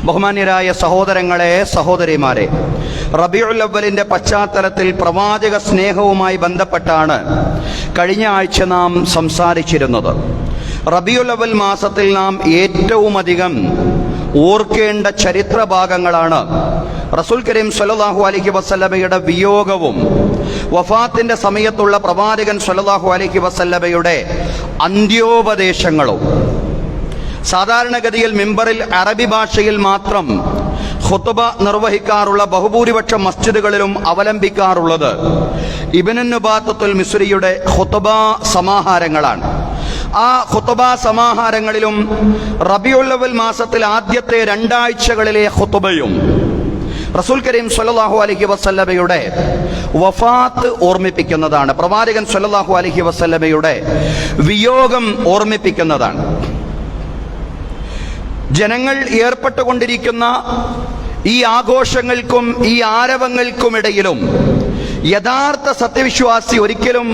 ബഹുമാന്യരായ സഹോദരങ്ങളെ, സഹോദരിമാരെ, റബീഉൽ അവ്വലിന്റെ പശ്ചാത്തലത്തിൽ പ്രവാചക സ്നേഹവുമായി ബന്ധപ്പെട്ടാണ് കഴിഞ്ഞ ആഴ്ച നാം സംസാരിച്ചിരുന്നത്. റബീഉൽ അവ്വൽ മാസത്തിൽ നാം ഏറ്റവും അധികം ഓർക്കേണ്ട ചരിത്ര ഭാഗങ്ങളാണ് റസൂൽ കരീം സ്വല്ലല്ലാഹു അലൈഹി വസല്ലമയുടെ വിയോഗവും വഫാത്തിന്റെ സമയത്തുള്ള പ്രവാചകൻ സ്വല്ലല്ലാഹു അലൈഹി വസല്ലമയുടെ അന്ത്യോപദേശങ്ങളും. സാധാരണഗതിയിൽ മിമ്പറിൽ അറബി ഭാഷയിൽ മാത്രം ഖുത്ബ നിർവഹിക്കാറുള്ള ബഹുഭൂരിപക്ഷ മസ്ജിദുകളിലും അവലംബിക്കാറുള്ളത് ഇബ്നു നുബാത്തത്തുൽ മിസ്രിയുടെ ഖുത്ബ സമാഹാരങ്ങളാണ്. ആ ഖുത്ബ സമാഹാരങ്ങളിലും റബീഉൽ അവ്വൽ മാസത്തിൽ ആദ്യത്തെ 2 ആഴ്ചകളിലെ ഖുത്ബയും റസൂൽ കരീം സ്വല്ലല്ലാഹു അലൈഹി വസല്ലമയുടെ വഫാത്ത് ഓർമ്മിപ്പിക്കുന്നതാണ്. പ്രവാചകൻ സ്വല്ലല്ലാഹു അലൈഹി വസല്ലമയുടെ വിയോഗം ഓർമ്മിപ്പിക്കുന്നതാണ്. ജനങ്ങൾ ഏർപ്പെട്ടുകൊണ്ടിരിക്കുന്ന ഈ ആഘോഷങ്ങൾക്കും ഈ ആരവങ്ങൾക്കുമിടയിലും യഥാർത്ഥ സത്യവിശ്വാസി ഒരിക്കലും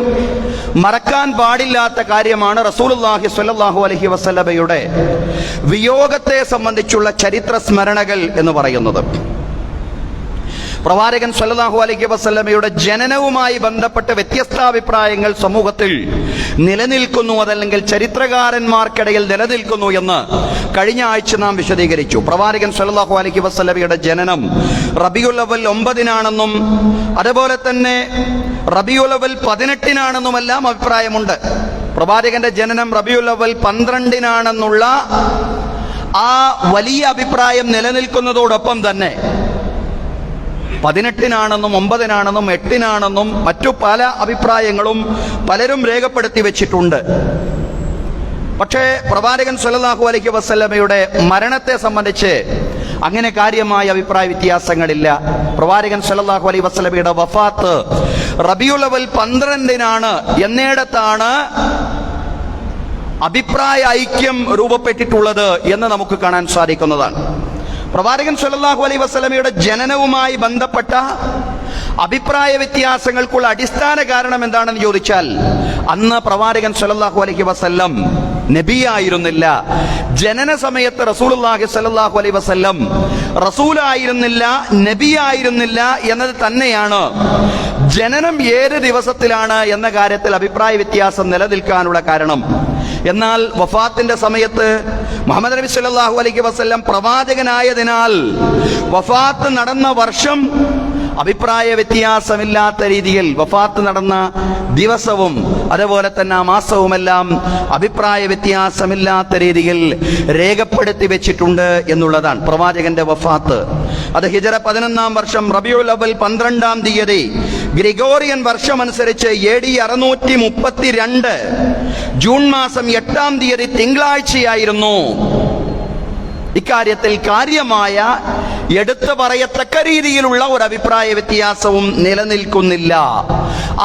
മറക്കാൻ പാടില്ലാത്ത കാര്യമാണ് റസൂലുള്ളാഹി സ്വല്ലല്ലാഹു അലൈഹി വസല്ലമയുടെ വിയോഗത്തെ സംബന്ധിച്ചുള്ള ചരിത്ര സ്മരണകൾ എന്ന് പറയുന്നത്. പ്രവാചകൻ സ്വല്ലല്ലാഹു അലൈഹി വസല്ലമയുടെ ജനനവുമായി ബന്ധപ്പെട്ട് വ്യത്യസ്താഭിപ്രായങ്ങൾ സമൂഹത്തിൽ നിലനിൽക്കുന്നു, അതല്ലെങ്കിൽ ചരിത്രകാരന്മാർക്കിടയിൽ നിലനിൽക്കുന്നു എന്ന് കഴിഞ്ഞ ആഴ്ച നാം വിശദീകരിച്ചു. പ്രവാചകൻ സ്വല്ലല്ലാഹു അലൈഹി വസല്ലമയുടെ ജനനം റബീഉൽ അവ്വൽ 9-നാണെന്നും അതുപോലെ തന്നെ റബീഉൽ അവ്വൽ 18-നാണെന്നുമെല്ലാം അഭിപ്രായമുണ്ട്. പ്രവാചകന്റെ ജനനം റബീഉൽ അവ്വൽ 12-നാണെന്നുള്ള ആ വലിയ അഭിപ്രായം നിലനിൽക്കുന്നതോടൊപ്പം തന്നെ 18-നാണെന്നും 9-നാണെന്നും 8-നാണെന്നും മറ്റു പല അഭിപ്രായങ്ങളും പലരും രേഖപ്പെടുത്തി വെച്ചിട്ടുണ്ട്. പക്ഷേ പ്രവാചകൻ സ്വല്ലല്ലാഹു അലൈഹി വസല്ലമയുടെ മരണത്തെ സംബന്ധിച്ച് അങ്ങനെ കാര്യമായ അഭിപ്രായ വ്യത്യാസങ്ങളില്ല. പ്രവാചകൻ സ്വല്ലല്ലാഹു അലൈഹി വസല്ലമയുടെ വഫാത്ത് റബീഉൽ അവ്വൽ 12-നാണ് എന്നിടത്താണ് അഭിപ്രായ ഐക്യം രൂപപ്പെട്ടിട്ടുള്ളത് എന്ന് നമുക്ക് കാണാൻ സാധിക്കുന്നതാണ്. പ്രവാചകൻ സ്വല്ലല്ലാഹു അലൈഹി വസല്ലമയുടെ ജനനവുമായി ബന്ധപ്പെട്ട അഭിപ്രായ വ്യത്യാസങ്ങൾക്കുള്ള അടിസ്ഥാന കാരണം എന്താണെന്ന് ചോദിച്ചാൽ, അന്ന് പ്രവാചകൻ സ്വല്ലല്ലാഹു അലൈഹി വസല്ലം നബിയായിരുന്നില്ല. ജനന സമയത്ത് റസൂലുള്ളാഹി സ്വല്ലല്ലാഹു അലൈഹി വസല്ലം റസൂലായിരുന്നില്ല, നബിയായിരുന്നില്ല എന്നത് തന്നെയാണ് ജനനം ഏത് ദിവസത്തിലാണ് എന്ന കാര്യത്തിൽ അഭിപ്രായ വ്യത്യാസം നിലനിൽക്കാനുള്ള കാരണം. എന്നാൽ വഫാത്തിന്റെ സമയത്ത് മുഹമ്മദ് നബി സല്ലല്ലാഹു അലൈഹി വസല്ലം പ്രവാചകനായതിനാൽ വഫാത്ത് നടന്ന വർഷം അഭിപ്രായ വ്യത്യാസമില്ലാത്ത രീതിയിൽ, വഫാത്ത് നടന്ന ദിവസവും അതുപോലെ തന്നെ ആ മാസവുമെല്ലാം അഭിപ്രായ വ്യത്യാസമില്ലാത്ത രീതിയിൽ രേഖപ്പെടുത്തി വെച്ചിട്ടുണ്ട് എന്നുള്ളതാണ് പ്രവാചകന്റെ വഫാത്ത്. അത് ഹിജറ 11-ാം വർഷം റബീഉൽ അവ്വൽ 12-ാം തീയതി ഗ്രിഗോറിയൻ വർഷമനുസരിച്ച് AD 632 ജൂൺ മാസം 8-ാം തീയതി തിങ്കളാഴ്ചയായിരുന്നു. ഇക്കാര്യത്തിൽ കാര്യമായ എടുത്തു പറയത്തക്ക രീതിയിലുള്ള ഒരു അഭിപ്രായ വ്യത്യാസവും നിലനിൽക്കുന്നില്ല.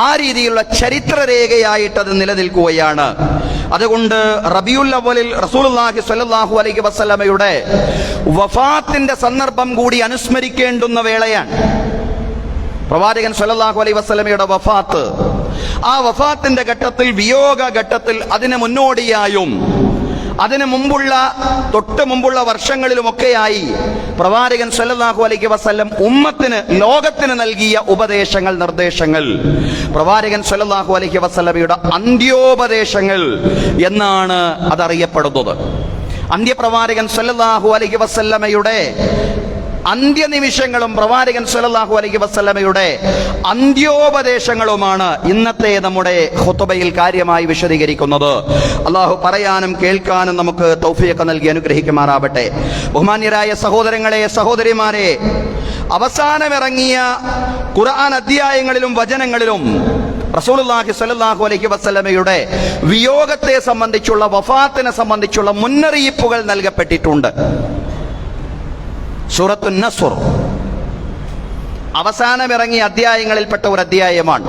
ആ രീതിയിലുള്ള ചരിത്രരേഖയായിട്ട് അത് നിലനിൽക്കുകയാണ്. അതുകൊണ്ട് റബീഉൽ അവ്വലിൽ റസൂലുള്ളാഹി സ്വല്ലല്ലാഹു അലൈഹി വസല്ലമയുടെ വഫാത്തിന്റെ സന്ദർഭം കൂടി അനുസ്മരിക്കേണ്ടുന്ന വേളയാണ്. പ്രവാചകൻ സ്വല്ലല്ലാഹു അലൈഹി വസല്ലമയുടെ വഫാത്ത്, ആ വഫാത്തിന്റെ ഘട്ടത്തിൽ, വിയോഗ ഘട്ടത്തിൽ, അതിന് മുന്നോടിയായും അതിന് മുമ്പുള്ള തൊട്ട് മുമ്പുള്ള വർഷങ്ങളിലുമൊക്കെയായി പ്രവാചകൻ സ്വല്ലല്ലാഹു അലൈഹി വസല്ലം ഉമ്മത്തിന്, ലോകത്തിന് നൽകിയ ഉപദേശങ്ങൾ, നിർദ്ദേശങ്ങൾ പ്രവാചകൻ സ്വല്ലല്ലാഹു അലൈഹി വസല്ലമയുടെ അന്ത്യോപദേശങ്ങൾ എന്നാണ് അതറിയപ്പെടുന്നത്. അന്ത്യപ്രവാചകൻ സ്വല്ലല്ലാഹു അലൈഹി വസല്ലമയുടെ അന്ത്യനിമിഷങ്ങളും പ്രവാചകൻ സ്വല്ലല്ലാഹു അലൈഹി വസല്ലമയുടെ അന്ത്യോപദേശങ്ങളുമാണ് ഇന്നത്തെ നമ്മുടെ ഖുത്ബയിൽ കാര്യമായി വിശദീകരിക്കുന്നത്. അള്ളാഹു പറയാനും കേൾക്കാനും നമുക്ക് തൗഫീഖ് നൽകി അനുഗ്രഹിക്കുമാറാവട്ടെ. ബഹുമാന്യരായ സഹോദരങ്ങളെ, സഹോദരിമാരെ, അവസാനമിറങ്ങിയ ഖുർആൻ അധ്യായങ്ങളിലും വചനങ്ങളിലും റസൂലുള്ളാഹി സ്വല്ലല്ലാഹു അലൈഹി വസല്ലമയുടെ വിയോഗത്തെ സംബന്ധിച്ചുള്ള, വഫാത്തിനെ സംബന്ധിച്ചുള്ള മുന്നറിയിപ്പുകൾ നൽകപ്പെട്ടിട്ടുണ്ട്. സൂറത്തുൻ നസ്ർ അവസാനമിറങ്ങിയ അധ്യായങ്ങളിൽപ്പെട്ട ഒരു അധ്യായമാണ്.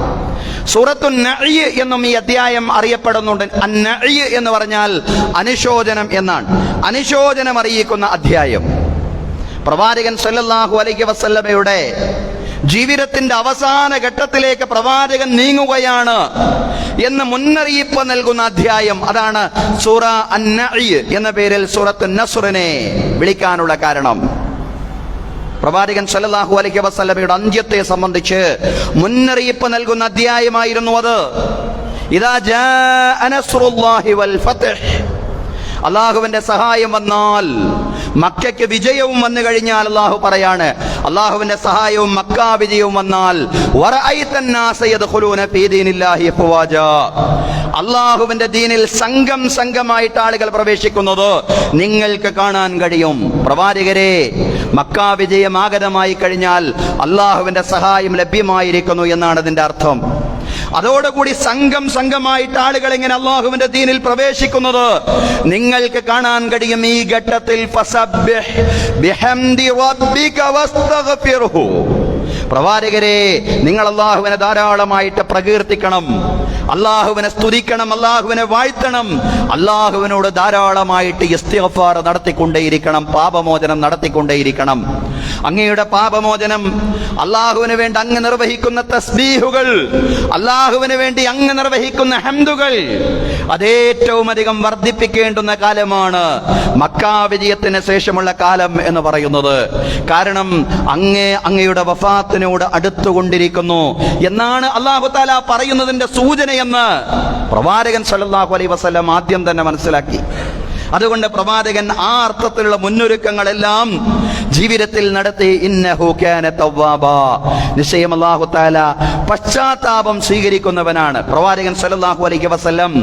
സൂറത്തുൻ നഅ്യ് എന്നും ഈ അധ്യായം അറിയപ്പെടുന്നുണ്ട്. അൻ-നഅ്യ് എന്ന് പറഞ്ഞാൽ അനുശോചനം എന്നാണ്. അനുശോചനം അറിയിക്കുന്ന അധ്യായം. പ്രവാചകൻ സ്വല്ലല്ലാഹു അലൈഹി വസല്ലമയുടെ ജീവിതത്തിന്റെ അവസാന ഘട്ടത്തിലേക്ക് പ്രവാചകൻ നീങ്ങുകയാണ് എന്ന് മുന്നറിയിപ്പ് നൽകുന്ന അധ്യായം. അതാണ് സൂറ അൻ-നഅ്യ് എന്ന പേരിൽ സൂറത്തുൻ നസ്റിനെ വിളിക്കാനുള്ള കാരണം. പ്രവാചകൻ സല്ലല്ലാഹു അലൈഹി വസല്ലമയുടെ അന്ത്യത്തെ സംബന്ധിച്ച് മുന്നറിയിപ്പ് നൽകുന്ന അധ്യായമായിരുന്നു അത്. ഇദാ ജാഅ നസ്റുല്ലാഹി വൽ ഫത്ഹ്, അള്ളാഹുവിന്റെ സഹായം വന്നാൽ, മക്കയ്ക്ക് വിജയവും വന്നു കഴിഞ്ഞാൽ അള്ളാഹു പറയാണ്, അള്ളാഹുവിന്റെ സഹായവും മക്ക വിജയവും വന്നാൽ വറഅയ്തന്നാസ യദ്ഖുലൂന ഫീ ദീനില്ലാഹി അഫ്വാജാ, അള്ളാഹുവിന്റെ ദീനിൽ സംഘം സംഘമായിട്ട് ആളുകൾ പ്രവേശിക്കുന്നത് നിങ്ങൾക്ക് കാണാൻ കഴിയും. പ്രവാചകരെ, മക്ക വിജയം ആഗതമായി കഴിഞ്ഞാൽ അള്ളാഹുവിന്റെ സഹായം ലഭ്യമായിരിക്കുന്നു എന്നാണ് അതിന്റെ അർത്ഥം. അതോടുകൂടി സംഘം സംഘമായിട്ട് ആളുകൾ എങ്ങനെ അള്ളാഹുവിന്റെ ദീനിൽ പ്രവേശിക്കുന്നത് നിങ്ങൾക്ക് കാണാൻ കഴിയും. ഈ ഘട്ടത്തിൽ ഫസബ്ബിഹ് ബിഹംദി റബ്ബിക വസ്തഗ്ഫിർഹു, പ്രവാചകരെ, നിങ്ങൾ അള്ളാഹുവിനെ ധാരാളമായിട്ട് പ്രകീർത്തിക്കണം, അള്ളാഹുവിനെ സ്തുതിക്കണം, അള്ളാഹുവിനെ വാഴ്ത്തണം, അള്ളാഹുവിനോട് ധാരാളമായിട്ട് ഇസ്തിഗ്ഫാർ നടത്തിക്കൊണ്ടേയിരിക്കണം, പാപമോചനം നടത്തിക്കൊണ്ടേയിരിക്കണം. അങ്ങയുടെ പാപമോചനം, അള്ളാഹുവിന് വേണ്ടി അങ്ങ് നിർവഹിക്കുന്ന തസ്ബീഹുകൾ, അള്ളാഹുവിന് വേണ്ടി അങ്ങ് നിർവഹിക്കുന്ന ഹംദുകൾ, അതേറ്റവും അധികം വർദ്ധിപ്പിക്കേണ്ടുന്ന കാലമാണ് മക്ക വിജയത്തിന് ശേഷമുള്ള കാലം എന്ന് പറയുന്നത്. കാരണം അങ്ങയുടെ വഫാത്തിനോട് അടുത്തുകൊണ്ടിരിക്കുന്നു എന്നാണ് അല്ലാഹു തആല പറയുന്നതിന്റെ സൂചനയെന്ന് പ്രവാചകൻ സല്ലല്ലാഹു അലൈഹി വസല്ലം ആദ്യം തന്നെ മനസ്സിലാക്കി. അതുകൊണ്ട് പ്രവാചകൻ ആ അർത്ഥത്തിലുള്ള മുന്നൊരുക്കങ്ങളെല്ലാം ജീവിതത്തിൽ നടത്തി. ഇന്നഹു കാന തവ്വാബാ, നിശ്ചയം അല്ലാഹു തആല പശ്ചാത്താപം സ്വീകരിക്കുന്നവനാണ്. പ്രവാചകൻ സല്ലല്ലാഹു അലൈഹി വസല്ലം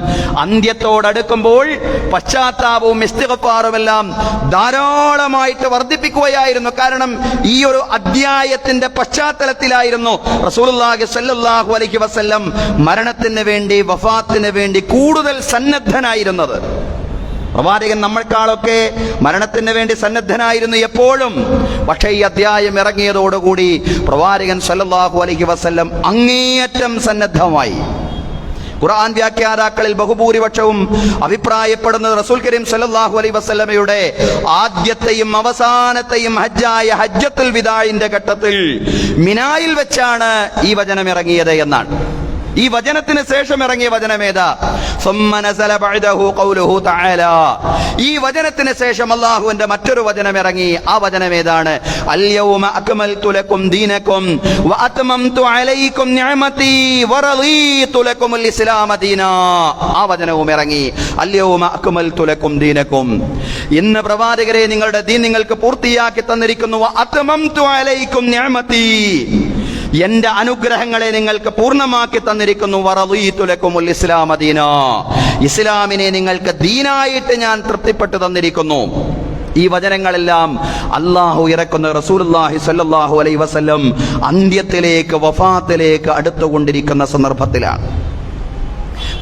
അന്ത്യത്തോടടുക്കുമ്പോൾ പശ്ചാത്താപവും ഇസ്തിഗ്ഫാറുമെല്ലാം ധാരാളമായിട്ട് വർദ്ധിപ്പിക്കുകയായിരുന്നു. കാരണം ഈ ഒരു അധ്യായത്തിന്റെ പശ്ചാത്തലത്തിലായിരുന്നു റസൂലുള്ളാഹി സല്ലല്ലാഹു അലൈഹി വസല്ലം മരണത്തിന് വേണ്ടി, വഫാത്തിന് വേണ്ടി കൂടുതൽ സന്നദ്ധനായിരുന്നത്. പ്രവാചകൻ നമ്മൾക്കാളൊക്കെ മരണത്തിന് വേണ്ടി സന്നദ്ധനായിരുന്നു എപ്പോഴും. പക്ഷേ ഈ അധ്യായം ഇറങ്ങിയതോടുകൂടി പ്രവാചകൻ സല്ലല്ലാഹു അലൈഹി വസല്ലം അങ്ങേയറ്റം സന്നദ്ധമായി. ഖുർആൻ വ്യാഖ്യാതാക്കളിൽ ബഹുഭൂരിപക്ഷവും അഭിപ്രായപ്പെടുന്നത് റസൂൽ കരീം സല്ലല്ലാഹു അലൈഹി വസല്ലമയുടെ ആദ്യത്തെയും അവസാനത്തെയും ഹജ്ജായ ഹജ്ജത്തുൽ വിദാഇന്റെ ഘട്ടത്തിൽ മിനായിൽ വെച്ചാണ് ഈ വചനം ഇറങ്ങിയത് എന്നാണ്. ഈ വചനത്തിന് ശേഷം ഇറങ്ങിയ വചനമേതാ? ഈ വചനത്തിന് ശേഷം അല്ലാഹുവിന്റെ മറ്റൊരു വചനം ഇറങ്ങി. ആ വചനമേതാണ്? അൽയൗമ അക്മൽതു ലക്കും ദീനക്കും വഅത്മംതു അലൈക്കും നിഅമതി വറളീതു ലക്കുമുൽ ഇസ്ലാമ ദീനാ. ആ വചനവും ഇറങ്ങി. അൽയൗമ അക്മൽതു ലക്കും ദീനക്കും, ഇന്ന് പ്രവാചകരെ നിങ്ങളുടെ ദീൻ നിങ്ങൾക്ക് പൂർത്തിയാക്കി തന്നിരിക്കുന്നു. വഅത്മംതു അലൈക്കും നിഅമതി, എന്റെ അനുഗ്രഹങ്ങളെ നിങ്ങൾക്ക് പൂർണ്ണമാക്കി തന്നിരിക്കുന്നു. വറളീതു ലക്കുമുൽ ഇസ്ലാമ ദീനാ, ഇസ്ലാമിനെ നിങ്ങൾക്ക് ദീനായിട്ട് ഞാൻ തൃപ്തിപ്പെട്ടു തന്നിരിക്കുന്നു. ഈ വചനങ്ങളെല്ലാം അല്ലാഹു ഇറക്കുന്ന റസൂലുള്ളാഹി സ്വല്ലല്ലാഹു അലൈഹി വസല്ലം അന്ത്യത്തിലേക്ക്, വഫാത്തിലേക്ക് അടുത്തുകൊണ്ടിരിക്കുന്ന സന്ദർഭത്തിലാണ്.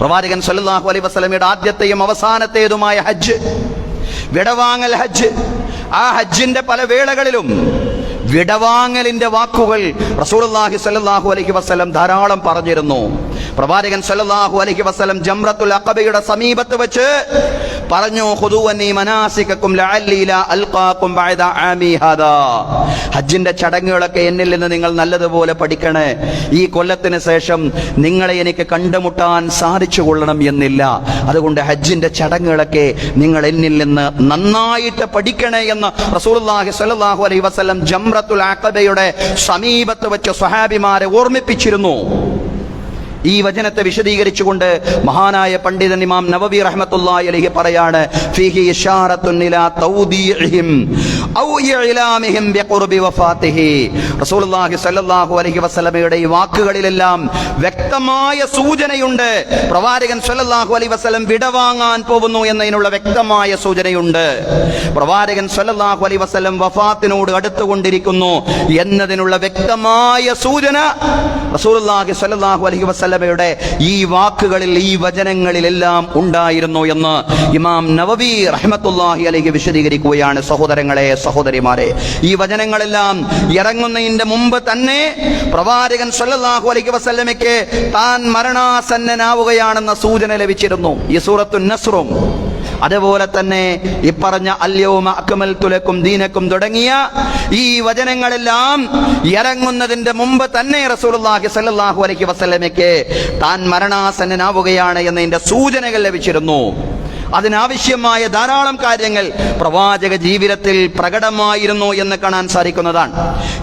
പ്രവാചകൻ സ്വല്ലല്ലാഹു അലൈഹി വസല്ലമയുടെ ആദ്യത്തെയും അവസാനത്തേതുമായ ഹജ്ജ്, വിടവാങ്ങൽ ഹജ്ജ്, ആ ഹജ്ജിന്റെ പല വേളകളിലും വിടവാങ്ങലിന്റെ വാക്കുകൾ റസൂലുള്ളാഹി സ്വല്ലല്ലാഹു അലൈഹി വസല്ലം ധാരാളം പറഞ്ഞിരുന്നു. പ്രവാചകൻ സ്വല്ലല്ലാഹു അലൈഹി വസല്ലം ജംറത്തുൽ അഖബയുടെ സമീപത്ത് വെച്ച് പറഞ്ഞു, ഖുദൂ അന്നി മനാസികക്കും ലഅല്ലി ലാ അൽഖാകും ബഅദ ആമി ഹാദാ, ഹജ്ജിന്റെ ചടങ്ങുകളൊക്കെ എന്നിൽ നിന്ന് നിങ്ങൾ നല്ലതുപോലെ പഠിക്കണേ. ഈ കൊല്ലത്തിന് ശേഷം നിങ്ങളെ എനിക്ക് കണ്ടുമുട്ടാൻ സാധിച്ചു കൊള്ളണം എന്നില്ല. അതുകൊണ്ട് ഹജ്ജിന്റെ ചടങ്ങുകളൊക്കെ നിങ്ങൾ എന്നിൽ നിന്ന് നന്നായിട്ട് പഠിക്കണേ എന്ന് റസൂലുള്ളാഹി സ്വല്ലല്ലാഹു അലൈഹി വസല്ലം ജംറത്തുൽ അഖബയുടെ സമീപത്ത് വെച്ച് സ്വഹാബിമാരെ ഓർമ്മിപ്പിച്ചിരുന്നു. ഈ വചനത്തെ വിശദീകരിച്ചുകൊണ്ട് മഹാനായ പണ്ഡിതൻ ഇമാം നവവി റഹ്മത്തുള്ളാഹി അലൈഹി പറയാണ്, ഫീഹി ഇശാറത്തുൻ ഇലാ തൗദീഇഹിം ഔ ഇഅ്ലാമിഹിം ബിഖുർബി വഫാത്തിഹി. റസൂലുള്ളാഹി സ്വല്ലല്ലാഹു അലൈഹി വസല്ലമയുടെ ഈ വാക്കുകളിലെല്ലാം വ്യക്തമായ സൂചനയുണ്ട്. പ്രവാചകൻ സ്വല്ലല്ലാഹു അലൈഹി വസല്ലം വിടവാങ്ങാൻ പോകുന്നു എന്നതിനുള്ള വ്യക്തമായ സൂചനയുണ്ട്. പ്രവാചകൻ സ്വല്ലല്ലാഹു അലൈഹി വസല്ലം വഫാത്തിനോട് അടുത്തുകൊണ്ടിരിക്കുന്നു എന്നതിനുള്ള വ്യക്തമായ സൂചന റസൂലുള്ളാഹി സ്വല്ലല്ലാഹു അലൈഹി വസല്ലമയുടെ ഈ വാക്കുകളിൽ, ഈ വചനങ്ങളിലെല്ലാം ഉണ്ടായിരുന്നു എന്ന് ഇമാം നവവി റഹ്മത്തുള്ളാഹി അലൈഹി വിശദീകരിക്കുകയാണ്. സഹോദരങ്ങളെ, സഹോദരിമാരെ, ഈ വചനങ്ങളെല്ലാം ഇറങ്ങുന്നതിന്റെ മുമ്പ് തന്നെ പ്രവാചകൻ സ്വല്ലല്ലാഹു അലൈഹി വസല്ലമയ്ക്ക് താൻ മരണാസന്നനാവുകയാണെന്ന സൂചന ലഭിച്ചിരുന്നു. ഈ സൂറത്തുൻ നസ്റും അതുപോലെ തന്നെ ഈ പറഞ്ഞ അൽയൗമ അക്മൽതു ലക്കും ദീനക്കും തുടങ്ങിയ ഈ വചനങ്ങളെല്ലാം ഇറങ്ങുന്നതിന്റെ മുമ്പ് തന്നെ റസൂലുള്ളാഹി സ്വല്ലല്ലാഹു അലൈഹി വസല്ലമയ്ക്ക് താൻ മരണാസന്നനാവുകയാണ് എന്നതിന്റെ സൂചനകൾ ലഭിച്ചിരുന്നു. അതിനാവശ്യമായ ധാരാളം കാര്യങ്ങൾ പ്രവാചക ജീവിതത്തിൽ പ്രകടമായിരുന്നു എന്ന് കാണാൻ സാധിക്കുന്നതാണ്.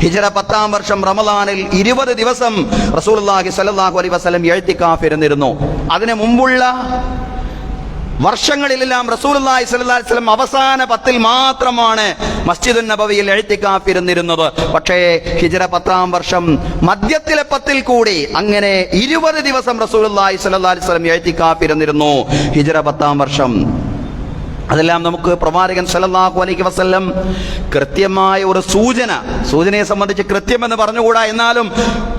ഹിജ്റ 10-ാം വർഷം റമളാനിൽ 20 ദിവസം റസൂലുള്ളാഹി സ്വല്ലല്ലാഹു അലൈഹി വസല്ലം ഇഅ്തികാഫ് ഇരുന്നിരുന്നു. അതിനു മുമ്പുള്ള വർഷങ്ങളിലെല്ലാം റസൂലുള്ളാഹി സ്വല്ലല്ലാഹു അലൈഹി വസല്ലം അവസാന 10-ൽ മാത്രമാണ് മസ്ജിദുൻ നബവിയിൽ ഇഅ്തികാഫ് ഇരുന്നിരുന്നത്. പക്ഷേ ഹിജ്റ 10-ാം വർഷം മധ്യത്തിലെ 10-ൽ കൂടി അങ്ങനെ 20 ദിവസം റസൂലുള്ളാഹി സ്വല്ലല്ലാഹു അലൈഹി വസല്ലം ഇഅ്തികാഫ് ഇരുന്നിരുന്നു ഹിജ്റ 10-ാം വർഷം. അതെല്ലാം നമുക്ക് പ്രവാചകൻ സല്ലല്ലാഹു അലൈഹി വസല്ലം കൃത്യമായ ഒരു സൂചനയെ സംബന്ധിച്ച് കൃത്യമെന്ന് പറഞ്ഞുകൂടാ, എന്നാലും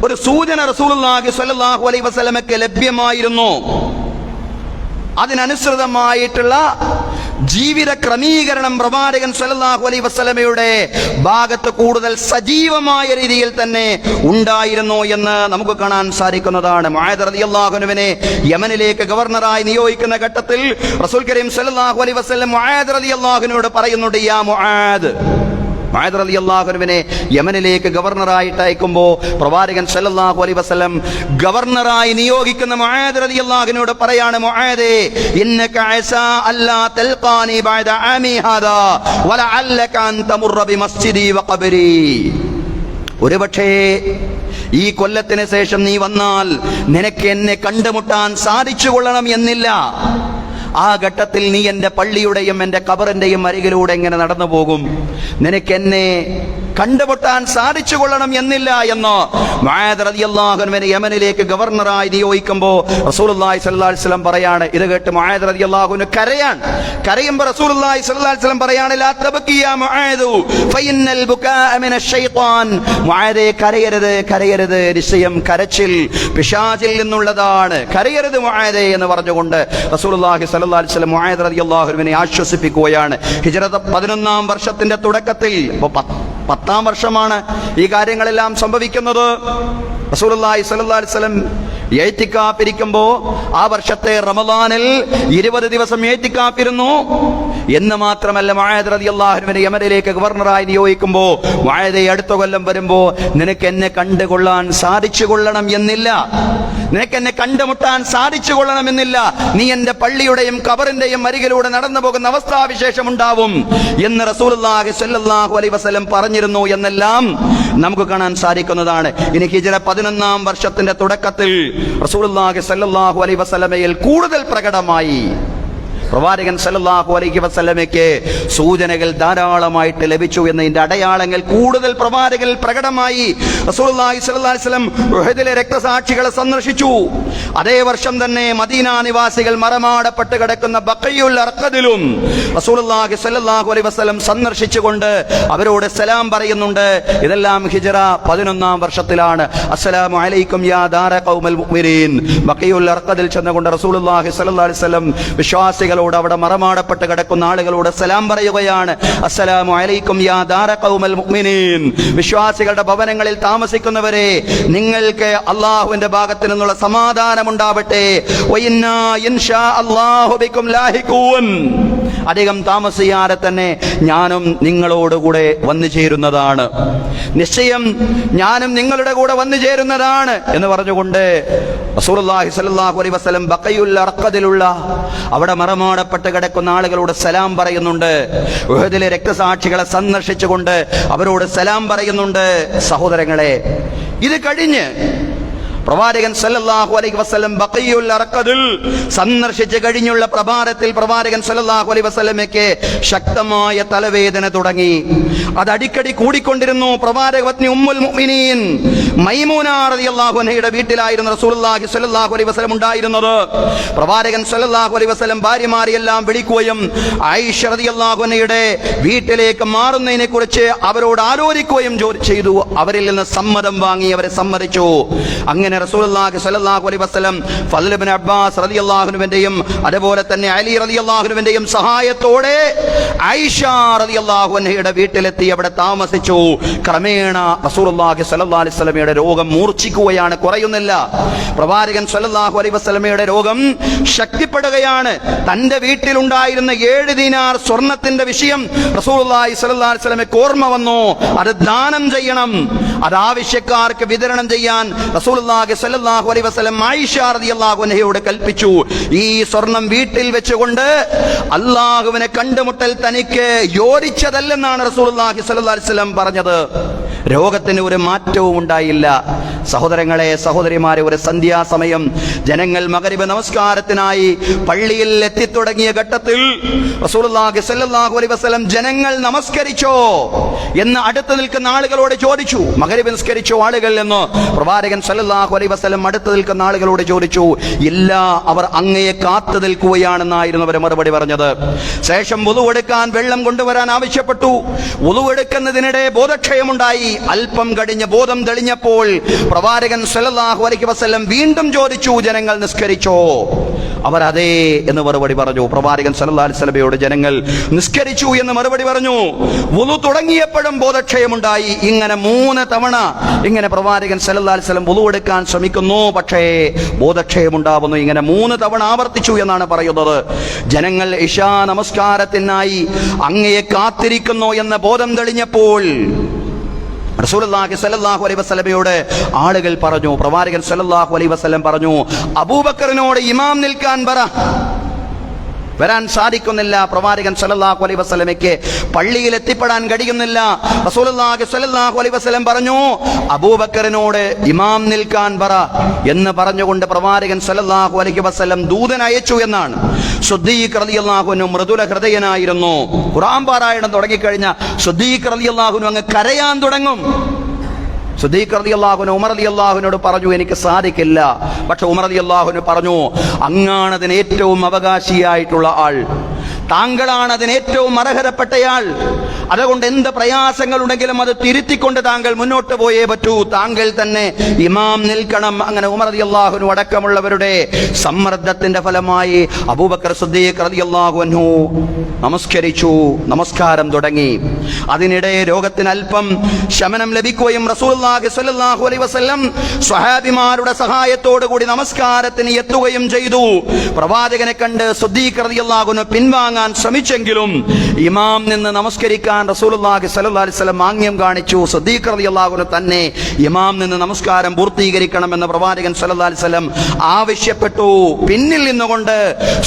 ഒരു സൂചന റസൂലുള്ളാഹി സ്വല്ലല്ലാഹു അലൈഹി വസല്ലമക്ക് ലഭ്യമായിരുന്നു. അതിനനുസൃതമായിട്ടുള്ള ജീവിത ക്രമീകരണം പ്രവാചകൻ സല്ലല്ലാഹു അലൈഹി വസല്ലമയുടെ ഭാഗത്ത് കൂടുതൽ സജീവമായ രീതിയിൽ തന്നെ ഉണ്ടായിരുന്നു എന്ന് നമുക്ക് കാണാൻ സാധിക്കുന്നതാണ്. മുആദ് റളിയല്ലാഹു അൻഹുവിനെ യമനിലേക്ക് ഗവർണറായി നിയോഗിക്കുന്ന ഘട്ടത്തിൽ റസൂൽ കരീം സല്ലല്ലാഹു അലൈഹി വസല്ലം മുആദ് റളിയല്ലാഹു അൻഹുവിനോട് പറയുന്നുണ്ട്, യാ മുആദ് റളിയല്ലാഹു അൻഹുവിനെ യമനിലേക്ക് ഗവർണറായിട്ട് അയക്കുമ്പോൾ പ്രവാചകൻ സല്ലല്ലാഹു അലൈഹി വസല്ലം ഗവർണറായി നിയോഗിക്കുന്ന മുആദ് റളിയല്ലാഹു അൻഹുവിനോട് പറയാണ്, മുആദേ ഇന്നക അസാ അല്ലാ തൽഖാനി ബഅദ ആമി ഹാദാ വലഅല്ലക അൻ തമുറ ബിമസ്ജിദി വഖബരി. ഒരുപക്ഷേ ഈ കൊല്ലത്തിന് ശേഷം നീ വന്നാൽ നിനക്ക് എന്നെ കണ്ടുമുട്ടാൻ സാധിച്ചു കൊള്ളണം എന്നില്ല. ആ ഘട്ടത്തിൽ നീ എൻ്റെ പള്ളിയുടെയും എൻ്റെ ഖബറിന്റെയും അരികിലൂടെ എങ്ങനെ നടന്നു പോകും? നിനക്ക് എന്നെ കണ്ടുമുട്ടാൻ സാധിച്ചു കൊള്ളണം എന്നില്ല എന്ന് മുആദ് റളിയല്ലാഹു അൻഹുവിനെ യമനിലേക്ക് ഗവർണറായി നിയോഗിക്കുമ്പോൾ റസൂലുള്ളാഹി സ്വല്ലല്ലാഹു അലൈഹി വസല്ലം പറയാണ്, ഇത് കേട്ട് മുആദ് റളിയല്ലാഹു അൻഹു കരയുമ്പോൾ റസൂലുള്ളാഹി സ്വല്ലല്ലാഹു അലൈഹി വസല്ലം പറയാണ്, ലാ തബ്കി യാ മുആദ് ഫഇന്നൽ ബുകാഅ മിനശ് ശൈത്താൻ. മുആദേ കരയരുത്, നിശ്ചയം കരച്ചിൽ പിശാചിൽ നിന്നുള്ളതാണ്, കരയരുത് മുആദേ എന്ന് പറഞ്ഞുകൊണ്ട് റസൂലുള്ളാഹി സ്വല്ലല്ലാഹു അലൈഹി വസല്ലം മുആദ് റളിയല്ലാഹു അൻഹുവിനെ ആശ്വസിപ്പിക്കുകയാണ്. ഹിജ്റ 11-ാം വർഷത്തിന്റെ തുടക്കത്തിൽ, 10-ാം വർഷമാണ് ഈ കാര്യങ്ങളെല്ലാം സംഭവിക്കുന്നത്. റസൂലുള്ളാഹി സ്വല്ലല്ലാഹു അലൈഹി വസല്ലം ഇഅ്തികാഫ് ഇരിക്കുമ്പോൾ ആ വർഷത്തെ റമളാനിൽ 20 ദിവസം ഇഅ്തികാഫ് ഇരുന്നു എന്ന് മാത്രമല്ല, മുആദ് റളിയല്ലാഹു അൻഹുവിനെ യമനിലേക്ക് ഗവർണറായി നിയോഗിക്കുമ്പോൾ മുആദേ അടുത്ത കൊല്ലം വരുമ്പോൾ നിനക്ക് എന്നെ കണ്ടുകൊള്ളാൻ സാധിച്ചു കൊള്ളണം എന്നില്ല, നിനക്ക് എന്നെ കണ്ടുമുട്ടാൻ സാധിച്ചു കൊള്ളണമെന്നില്ല, നീ എന്റെ പള്ളിയുടെയും ഖബറിന്റെയും അരികിലൂടെ നടന്നു പോകുന്ന അവസ്ഥാവിശേഷം ഉണ്ടാവും എന്ന് റസൂലുള്ളാഹി സ്വല്ലല്ലാഹു അലൈഹി വസല്ലം പറഞ്ഞിരുന്നു എന്നെല്ലാം നമുക്ക് കാണാൻ സാധിക്കുന്നതാണ്. ഇനി ഹിജ്റ 11-ാം വർഷത്തിന്റെ തുടക്കത്തിൽ റസൂലുള്ളാഹി സ്വല്ലല്ലാഹു അലൈഹി വസല്ലമയിൽ കൂടുതൽ പ്രകടമായി പ്രവാചകൻ സല്ലല്ലാഹു അലൈഹി വസല്ലമയ്ക്ക് സൂചനകൾ ധാരാളമായിട്ട് ലഭിച്ചു എന്നതിന്റെ അടയാളങ്ങൾ കൂടുതൽ പ്രവാചകനിൽ പ്രകടമായി. റസൂലുള്ളാഹി സ്വല്ലല്ലാഹു അലൈഹി വസല്ലം ഉഹദിലെ രക്തസാക്ഷികളെ സന്ദർശിച്ചു. അതേ വർഷം തന്നെ മദീന നിവാസികൾ മറമാടപ്പെട്ട് കിടക്കുന്ന ബഖീഉൽ അർഖദിലും റസൂലുള്ളാഹി സ്വല്ലല്ലാഹു അലൈഹി വസല്ലം സന്ദർശിച്ചുകൊണ്ട് അവരോട് സലാം പറയുന്നുണ്ട്. ഇതെല്ലാം ഹിജ്റ 11-ാം വർഷത്തിലാണ്. അസ്സലാമു അലൈക്കും യാ ദാര ഖൗമൽ മുഅ്മിനീൻ. ബഖീഉൽ അർഖദിൽ ചെന്നുകൊണ്ട് റസൂലുള്ളാഹി സ്വല്ലല്ലാഹു അലൈഹി വസല്ലം വിശ്വാസികൾ അവിടെ മറമാടപ്പെട്ട് കിടക്കുന്ന ആളുകളോട് സലാം പറയുകയാണ്. അസ്സലാമു അലൈക്കും യാ ദാര ഖൗമൽ മുഅ്മിനീൻ. വിശ്വാസികളുടെ ഭവനങ്ങളിൽ താമസിക്കുന്നവരെ, നിങ്ങൾക്ക് അല്ലാഹുവിന്റെ ഭാഗത്തു നിന്നുള്ള സമാധാനം ഉണ്ടാവട്ടെ. വഇന്നാ ഇൻഷാ അല്ലാഹു ബിക്കും ലാഹിഖൂൻ. അധികം താമസിയാതെ തന്നെ ഞാനും നിങ്ങളോടുകൂടെ വന്നു ചേരുന്നതാണ്, നിശ്ചയം ഞാനും നിങ്ങളുടെ കൂടെ വന്നു ചേരുന്നതാണ് എന്ന് പറഞ്ഞുകൊണ്ട് റസൂലുള്ളാഹി സ്വല്ലല്ലാഹു അലൈഹി വസല്ലം ബഖീഉൽ അർഖദിലുള്ള അവിടെ മറമാടപ്പെട്ട് കിടക്കുന്ന ആളുകളോട് സലാം പറയുന്നുണ്ട്. ഉഹദിലെ രക്തസാക്ഷികളെ സന്ദർശിച്ചുകൊണ്ട് അവരോട് സലാം പറയുന്നുണ്ട്. സഹോദരങ്ങളെ, ഇത് കഴിഞ്ഞ് പ്രവാചകൻ സല്ലല്ലാഹു അലൈഹി വസല്ലം ബഖീഉൽ അർഖദിൽ സന്ദർശിച്ച് കഴിഞ്ഞുള്ള പ്രഭാതത്തിൽ പ്രവാചകൻ സല്ലല്ലാഹു അലൈഹി വസല്ലമയ്ക്ക് ശക്തമായ തലവേദന തുടങ്ങി. അത് അടിക്കടി കൂടിക്കൊണ്ടിരുന്നു. പ്രവാചക പത്നി ഉമ്മുൽ മുഅ്മിനീൻ മൈമൂന റളിയല്ലാഹു അൻഹയുടെ വീട്ടിലായിരുന്നു റസൂലുള്ളാഹി സ്വല്ലല്ലാഹു അലൈഹി വസല്ലം ഉണ്ടായിരുന്നത്. പ്രവാചകൻ സ്വല്ലല്ലാഹു അലൈഹി വസല്ലം ഭാര്യമാരെയെല്ലാം വിളിക്കുകയും ആയിഷ റളിയല്ലാഹു അൻഹയുടെ വീട്ടിലേക്ക് മാറുന്നതിനെ കുറിച്ച് അവരോട് ആലോചിക്കുകയും ചെയ്തു. അവരിൽ നിന്ന് സമ്മതം വാങ്ങി, അവരെ സമ്മതിച്ചു. അങ്ങനെ റസൂലുള്ളാഹി സ്വല്ലല്ലാഹു അലൈഹി വസല്ലം ഫദ്ൽ ഇബ്നു അബ്ബാസ് റളിയല്ലാഹു അൻഹുവിന്റെയും അതുപോലെ തന്നെ അലി റളിയല്ലാഹു അൻഹുവിന്റെയും സഹായത്തോടെ ആയിഷ റളിയല്ലാഹു അൻഹയുടെ വീട്ടിലെത്തി അവിടെ താമസിച്ചു. ക്രമേണ റസൂലുള്ളാഹി സ്വല്ലല്ലാഹു അലൈഹി വസല്ലമയുടെ രോഗം മൂർച്ഛിക്കുകയാണ്, കുറയുന്നില്ല. പ്രവാചകൻ സ്വല്ലല്ലാഹു അലൈഹി വസല്ലമയുടെ രോഗം ശക്തിപ്പെടുകയാണ്. തന്റെ വീട്ടിലുണ്ടായിരുന്ന 7 ദീനാർ സ്വർണത്തിന്റെ വിഷയം റസൂലുള്ളാഹി സ്വല്ലല്ലാഹു അലൈഹി വസല്ലമയ്ക്ക് ഓർമ്മ വന്നു. അത് ദാനം ചെയ്യണം, അത് ആവശ്യക്കാർക്ക് വിതരണം ചെയ്യാൻ റസൂലുള്ളാഹി റസൂലുള്ളാഹി സ്വല്ലല്ലാഹു അലൈഹി വസല്ലം ആയിഷ റളിയല്ലാഹു അൻഹയോട് കൽപ്പിച്ചു, ഈ സ്വർണം വീട്ടിൽ വെച്ചുകൊണ്ട് അല്ലാഹുവിനെ കണ്ടുമുട്ടൽ തനിക്ക് യോജിച്ചതല്ലെന്നാണ് റസൂലുള്ളാഹി സ്വല്ലല്ലാഹു അലൈഹി വസല്ലം പറഞ്ഞത്. രോഗത്തിന് ഒരു മാറ്റവും ഉണ്ടായില്ല. സഹോദരങ്ങളെ, സഹോദരിമാരെ, ഒരു സന്ധ്യാസമയം ജനങ്ങൾ മഗ്‌രിബ് നമസ്കാരത്തിനായി പള്ളിയിൽ എത്തിത്തുടങ്ങിയ ഘട്ടത്തിൽ റസൂലുള്ളാഹി സ്വല്ലല്ലാഹു അലൈഹി വസല്ലം ജനങ്ങൾ നമസ്കരിച്ചോ എന്ന് അടുത്ത് നിൽക്കുന്ന ആളുകളോട് ചോദിച്ചു. മഗ്‌രിബ് നിസ്കരിച്ചോ ആളുകൾ എന്ന് പ്രവാചകൻ സ്വല്ലല്ലാഹു അലൈഹി വസല്ലം അടുത്ത് നിൽക്കുന്ന ആളുകളോട് ചോദിച്ചു. ഇല്ല, അവർ അങ്ങയെ കാത്തു നിൽക്കുകയാണെന്നായിരുന്നു അവർ മറുപടി പറഞ്ഞത്. ശേഷം വുളു എടുക്കാൻ വെള്ളം കൊണ്ടുവരാൻ ആവശ്യപ്പെട്ടു. വുളു എടുക്കുന്നതിനിടെ ബോധക്ഷയമുണ്ടായി. അല്പം കഴിഞ്ഞ് ബോധം തെളിഞ്ഞപ്പോൾ പ്രവാചകൻ സ്വല്ലല്ലാഹു അലൈഹി വസല്ലം വീണ്ടും ചോദിച്ചു, ജനങ്ങൾ നിസ്കരിച്ചോ? അവർ അതേ എന്ന് മറുപടി പറഞ്ഞു. പ്രവാചകൻ സ്വല്ലല്ലാഹു അലൈഹി വസല്ലമയോട് ജനങ്ങൾ നിസ്കരിച്ചു എന്ന് മറുപടി പറഞ്ഞു. വുളു തുടങ്ങിയപ്പോഴും ബോധക്ഷയമുണ്ടായി. ഇങ്ങനെ 3 തവണ ഇങ്ങനെ പ്രവാചകൻ സ്വല്ലല്ലാഹു അലൈഹി വസല്ലം വുളു എടുക്കാൻ ശ്രമിക്കുന്നു, പക്ഷേ ബോധക്ഷയമുണ്ടാവുന്നു. ഇങ്ങനെ 3 തവണ ആവർത്തിച്ചു എന്നാണ് പറയുന്നത്. ജനങ്ങൾ ഇശാ നമസ്കാരത്തിനായി അങ്ങയെ കാത്തിരിക്കുന്നു എന്ന ബോധം തെളിഞ്ഞപ്പോൾ റസൂലുള്ളാഹി സ്വല്ലല്ലാഹു അലൈഹി വസല്ലമയോട് ആളുകൾ പറഞ്ഞു, പ്രവാചകൻ സ്വല്ലല്ലാഹു അലൈഹി വസല്ലം പറഞ്ഞു, അബൂബക്കറിനോട് ഇമാം നിൽക്കാൻ പറ. വരാൻ സാധിക്കുന്നില്ല. പ്രവാചകൻ സ്വല്ലല്ലാഹു അലൈഹി വസല്ലമയ്ക്ക് പള്ളിയിൽ എത്തിപ്പെടാൻ കഴിയുന്നില്ല. റസൂലുള്ളാഹി സ്വല്ലല്ലാഹു അലൈഹി വസല്ലം പറഞ്ഞു, അബൂബക്കറിനോട് ഇമാം നിൽക്കാൻ പറ എന്ന് പറഞ്ഞുകൊണ്ട് പ്രവാചകൻ സ്വല്ലല്ലാഹു അലൈഹി വസല്ലം ദൂതൻ അയച്ചു എന്നാണ്. സിദ്ദീഖ് റളിയല്ലാഹു അൻഹു മൃദുല ഹൃദയനായിരുന്നു. ഖുർആൻ പാരായണം തുടങ്ങിക്കഴിഞ്ഞ സിദ്ദീഖ് റളിയല്ലാഹു അൻഹു അങ്ങ് കരയാൻ തുടങ്ങും. സിദ്ദീഖ് റളിയല്ലാഹു അൻഹു ഉമർ റളിയല്ലാഹുവിനോട് പറഞ്ഞു, എനിക്ക് സാധിക്കില്ല. പക്ഷെ ഉമർ റളിയല്ലാഹു പറഞ്ഞു, അങ്ങാണ് അതിന് ഏറ്റവും അവകാശിയായിട്ടുള്ള ആൾ, താങ്കളാണ് അതിന് ഏറ്റവും അർഹതപ്പെട്ടയാൾ. അതുകൊണ്ട് എന്ത് പ്രയാസങ്ങൾ ഉണ്ടെങ്കിലും അത് തിരുത്തിക്കൊണ്ട് താങ്കൾ മുന്നോട്ട് പോയേ പറ്റൂ. താങ്കൾ തന്നെ ഇമാം നിൽക്കണം. അങ്ങനെ ഉമർ റളിയല്ലാഹു അൻഹു അടക്കമുള്ളവരുടെ സമ്മർദ്ദത്തിന്റെ ഫലമായി അബൂബക്കർ സിദ്ദീഖ് റളിയല്ലാഹു അൻഹു നമസ്കരിച്ചു. നമസ്കാരം തുടങ്ങി. അതിനിടെ രോഗത്തിന് അല്പം ശമനം ലഭിക്കുകയും റസൂലുള്ളാഹി സ്വല്ലല്ലാഹു അലൈഹി വസല്ലം സ്വഹാബിമാരുടെ സഹായത്തോടു കൂടി നമസ്കാരത്തിന് എത്തുകയും ചെയ്തു. പ്രവാചകനെ കണ്ട് സിദ്ദീഖ് റളിയല്ലാഹു അൻഹു പിൻവാങ്ങാൻ ശ്രമിച്ചെങ്കിലും ഇമാം നിന്ന് നമസ്കരിക്കാൻ റസൂലുള്ളാഹി സ്വല്ലല്ലാഹു അലൈഹി വസല്ലം ആംഗ്യം കാണിച്ചു. സിദ്ദീഖ് റളിയല്ലാഹു അൻഹു തന്നെ ഇമാം നിന്ന് നമസ്കാരം പൂർത്തീകരിക്കണമെന്ന് പ്രവാചകൻ സ്വല്ലല്ലാഹു അലൈഹി വസല്ലം ആവശ്യപ്പെട്ടു. പിന്നിൽ നിന്നുകൊണ്ട്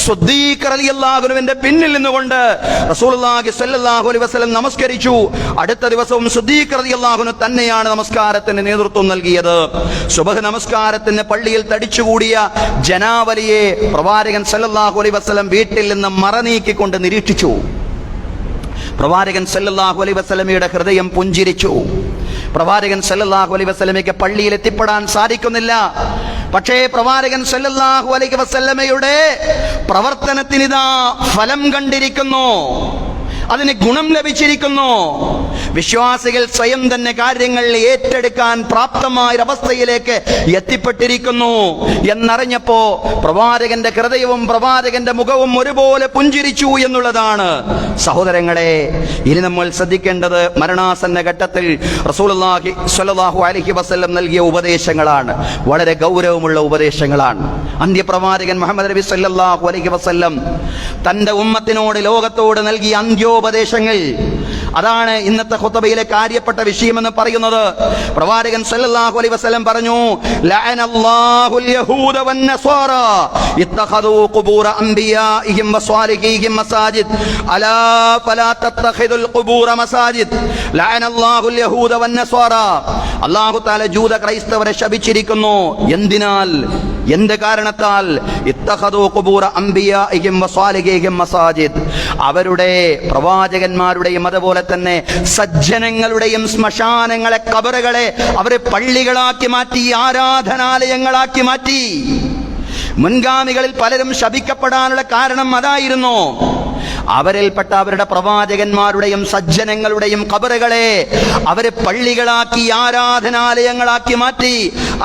സിദ്ദീഖ് റളിയല്ലാഹു അൻഹുവിന്റെ പിന്നിൽ നിന്നുകൊണ്ട് റസൂലുള്ളാഹി സ്വല്ലല്ലാഹു അലൈഹി വസല്ലം നമസ്കരിച്ചു. അടുത്ത ദിവസവും സിദ്ദീഖ് റളിയല്ലാഹു അൻഹു തന്നെയാണ് നമസ്കാരത്തിന് നേതൃത്വം നൽകിയത്. സുബ്ഹ് നമസ്കാരത്തിന് പള്ളിയിൽ തടിച്ചുകൂടിയ ജനാവലിയെ പ്രവാചകൻ സ്വല്ലല്ലാഹു അലൈഹി വസല്ലം വീട്ടിൽ നിന്ന് മറനീക്കിക്കൊണ്ട് നിരീക്ഷിച്ചു. പ്രവാചകൻ സല്ലല്ലാഹു അലൈഹി വസല്ലമയുടെ ഹൃദയം പുഞ്ചിരിച്ചു. പ്രവാചകൻ സല്ലല്ലാഹു അലൈഹി വസല്ലമയ്ക്ക് പള്ളിയിൽ എത്തിപ്പെടാൻ സാധിക്കുന്നില്ല. പക്ഷേ പ്രവാചകൻ സല്ലല്ലാഹു അലൈഹി വസല്ലമയുടെ പ്രവർത്തനത്തിനിതാ ഫലം കണ്ടിരിക്കുന്നു, അതിന് ഗുണം ലഭിച്ചിരിക്കുന്നു. വിശ്വാസികൾ സ്വയം തന്നെ കാര്യങ്ങൾ ഏറ്റെടുക്കാൻ പ്രാപ്തമായ അവസ്ഥയിലേക്ക് എത്തിപ്പെട്ടിരിക്കുന്നു എന്നറിഞ്ഞപ്പോ പ്രവാചകന്റെ ഹൃദയവും പ്രവാചകന്റെ മുഖവും ഒരുപോലെ പുഞ്ചിരിച്ചു എന്നുള്ളതാണ്. സഹോദരങ്ങളെ, ഇനി നമ്മൾ ശ്രദ്ധിക്കേണ്ടത് മരണാസന്ന ഘട്ടത്തിൽ റസൂലുള്ളാഹി സ്വല്ലല്ലാഹു അലൈഹി വസല്ലം നൽകിയ ഉപദേശങ്ങളാണ്. വളരെ ഗൗരവമുള്ള ഉപദേശങ്ങളാണ്. അന്ത്യപ്രവാചകൻ മുഹമ്മദ് നബി സ്വല്ലല്ലാഹു അലൈഹി വസല്ലം തന്റെ ഉമ്മത്തിനോട്, ലോകത്തോട് നൽകിയ അന്ത്യോപദേശങ്ങൾ, അതാണ് ഇന്നത്തെ ഖുത്ബയിലെ കാര്യപ്പെട്ട വിഷയമെന്ന് പറയുന്നത്. പ്രവാചകൻ സല്ലല്ലാഹു അലൈഹി വസല്ലം പറഞ്ഞു, ലഅനല്ലാഹുൽ യഹൂദ വന്നസ്വാറ ഇത്തഖദൂ ഖുബൂറ അംബിയാഇഹിം വസ്വാലിഹീഹിം മസാജിദ് അലാ ഫലാ തത്തഖിദുൽ ഖുബൂറ മസാജിദ്. ലഅനല്ലാഹുൽ യഹൂദ വന്നസ്വാറ. അല്ലാഹു തആല ജൂത ക്രൈസ്തവരെ ശപിച്ചിരിക്കുന്നു. എന്തിനാൽ? എന്ത് കാരണത്താൽ? ഇത്തഖദൂ ഖുബൂറ അംബിയാഇഹിം വസ്വാലിഹീഹിം മസാജിദ്. അവരുടെ പ്രവാചകന്മാരുടെയും അതുപോലെ തന്നെ സജ്ജനങ്ങളുടെയും ശ്മശാനങ്ങളെ, കബറുകളെ അവരെ പള്ളികളാക്കി മാറ്റി, ആരാധനാലയങ്ങളാക്കി മാറ്റി. മുൻഗാമികളിൽ പലരും ശപിക്കപ്പെടാനുള്ള കാരണം അതായിരുന്നു. അവരിൽപ്പെട്ട അവരുടെ പ്രവാചകന്മാരുടെയും സജ്ജനങ്ങളുടെയും ഖബറുകളെ അവരെ പള്ളികളാക്കി, ആരാധനാലയങ്ങളാക്കി മാറ്റി.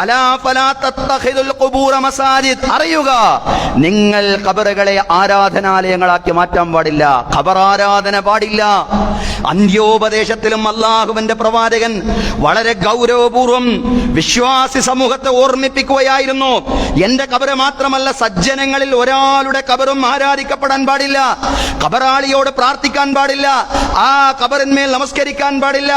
അലാ ഫലാ തത്തഖിദുൽ ഖുബൂറ മസാജിദ്. അറിയുക, നിങ്ങൾ ഖബറുകളെ ആരാധനാലയങ്ങളാക്കി മാറ്റാൻ പാടില്ല, ഖബറാരാധന പാടില്ല. അന്ത്യോപദേശത്തിലും അല്ലാഹുവിന്റെ പ്രവാചകൻ വളരെ ഗൗരവപൂർവം വിശ്വാസി സമൂഹത്തെ ഓർമ്മിപ്പിക്കുകയായിരുന്നു. എന്റെ ഖബറ് മാത്രമല്ല, സജ്ജനങ്ങളിൽ ഒരാളുടെ ഖബറും ആരാധിക്കപ്പെടാൻ പാടില്ല, ഖബറാളിയോട് പ്രാർത്ഥിക്കാൻ പാടില്ല, ആ ഖബറിന്മേൽ നമസ്കരിക്കാൻ പാടില്ല,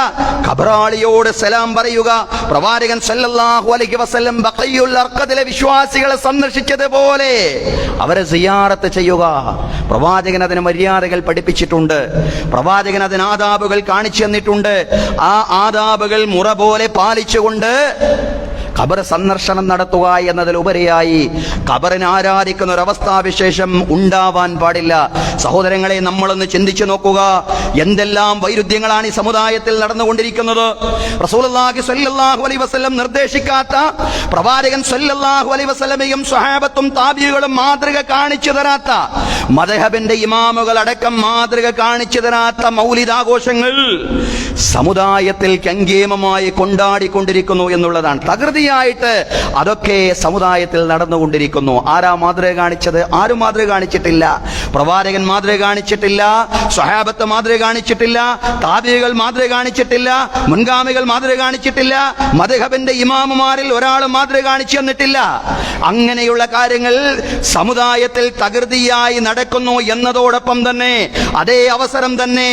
ഖബറാളിയോട് സലാം പറയുക. പ്രവാചകൻ സല്ലല്ലാഹു അലൈഹി വസല്ലം ബഖീഉൽ അർഖദിലെ വിശ്വാസികളെ സന്ദർശിച്ചതുപോലെ അവരെ സിയാറത്ത് ചെയ്യുക. പ്രവാചകൻ അതിന് മര്യാദകൾ പഠിപ്പിച്ചിട്ടുണ്ട്. പ്രവാചകൻ അതിന് ആദാബുകൾ കാണിച്ചു തന്നിട്ടുണ്ട്. ആ ആദാബുകൾ മുറ പോലെ പാലിച്ചുകൊണ്ട് ഖബർ സന്ദർശനം നടത്തുക എന്നതിലുപരിയായി ഖബറിനെ ആരാധിക്കുന്ന ഒരു അവസ്ഥാവിശേഷം ഉണ്ടാവാൻ പാടില്ല. സഹോദരങ്ങളെ, നമ്മളൊന്ന് ചിന്തിച്ചു നോക്കുക. എന്തെല്ലാം വൈരുദ്ധ്യങ്ങളാണ് ഈ സമുദായത്തിൽ നടന്നുകൊണ്ടിരിക്കുന്നത്. റസൂലുള്ളാഹി സ്വല്ലല്ലാഹു അലൈഹി വസല്ലം നിർദ്ദേശിക്കാത്ത, പ്രവാചകൻ സ്വല്ലല്ലാഹു അലൈഹി വസല്ലമയും സ്വഹാബത്തും താബിഈകളും മാതൃക കാണിച്ചു തരാത്ത, മദ്ഹബിന്റെ ഇമാമുകൾ അടക്കം മാതൃക കാണിച്ചു തരാത്ത മൗലിദാഘോഷങ്ങൾ സമുദായത്തിൽ കങ്കേമമായി കൊണ്ടാടിക്കൊണ്ടിരിക്കുന്നു എന്നുള്ളതാണ്. തകൃതിയായിട്ട് അതൊക്കെ സമുദായത്തിൽ നടന്നുകൊണ്ടിരിക്കുന്നു. ആരാ മാതൃക കാണിച്ചത്? ആരും മാതൃക കാണിച്ചിട്ടില്ല. പ്രവാചകൻ മാതൃക കാണിച്ചിട്ടില്ല, സ്വഹാബത്ത് മാതൃക കാണിച്ചിട്ടില്ല, താബിഈകൾ മാതൃക കാണിച്ചിട്ടില്ല, മുൻഗാമികൾ മാതൃക കാണിച്ചിട്ടില്ല, മദ്ഹബിന്റെ ഇമാമുമാരിൽ ഒരാൾ മാതൃക കാണിച്ചു തന്നിട്ടില്ല. അങ്ങനെയുള്ള കാര്യങ്ങൾ സമുദായത്തിൽ തകൃതിയായി നടക്കുന്നു എന്നതോടൊപ്പം തന്നെ അതേ അവസരം തന്നെ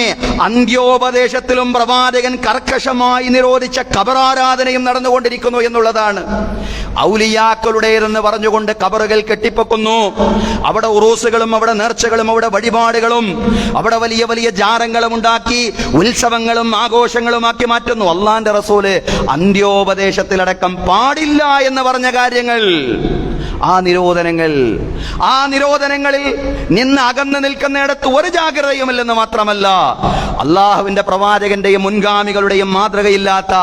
അന്ത്യോപദേശത്തിലും പ്രവാചകൻ കർക്കശമായി നിരോധിച്ച ഖബറാരാധനയും നടന്നുകൊണ്ടിരിക്കുന്നു എന്നുള്ളതാണ്. ഔലിയാക്കളുടേതെന്ന് പറഞ്ഞുകൊണ്ട് ഖബറുകൾ കെട്ടിപ്പൊക്കുന്നു. അവിടെ ഉറൂസുകളും അവിടെ നേർച്ചകളും അവിടെ വഴിപാടുകളും അവിടെ വലിയ വലിയ ജാരങ്ങളും ഉണ്ടാക്കി ഉത്സവങ്ങളും ആഘോഷങ്ങളും ആക്കി മാറ്റുന്നു. അള്ളാന്റെ റസൂല് അന്ത്യോപദേശത്തിലടക്കം പാടില്ല എന്ന് പറഞ്ഞ കാര്യങ്ങൾ, ആ നിരോധനങ്ങളിൽ നിന്ന് അകന്നു നിൽക്കുന്നിടത്ത് ഒരു ജാഗ്രതയുമില്ലെന്ന് മാത്രമല്ല, അള്ളാഹുവിന്റെ പ്രവാചകന്റെയും മുൻഗാമികളുടെയും മാതൃകയില്ലാത്ത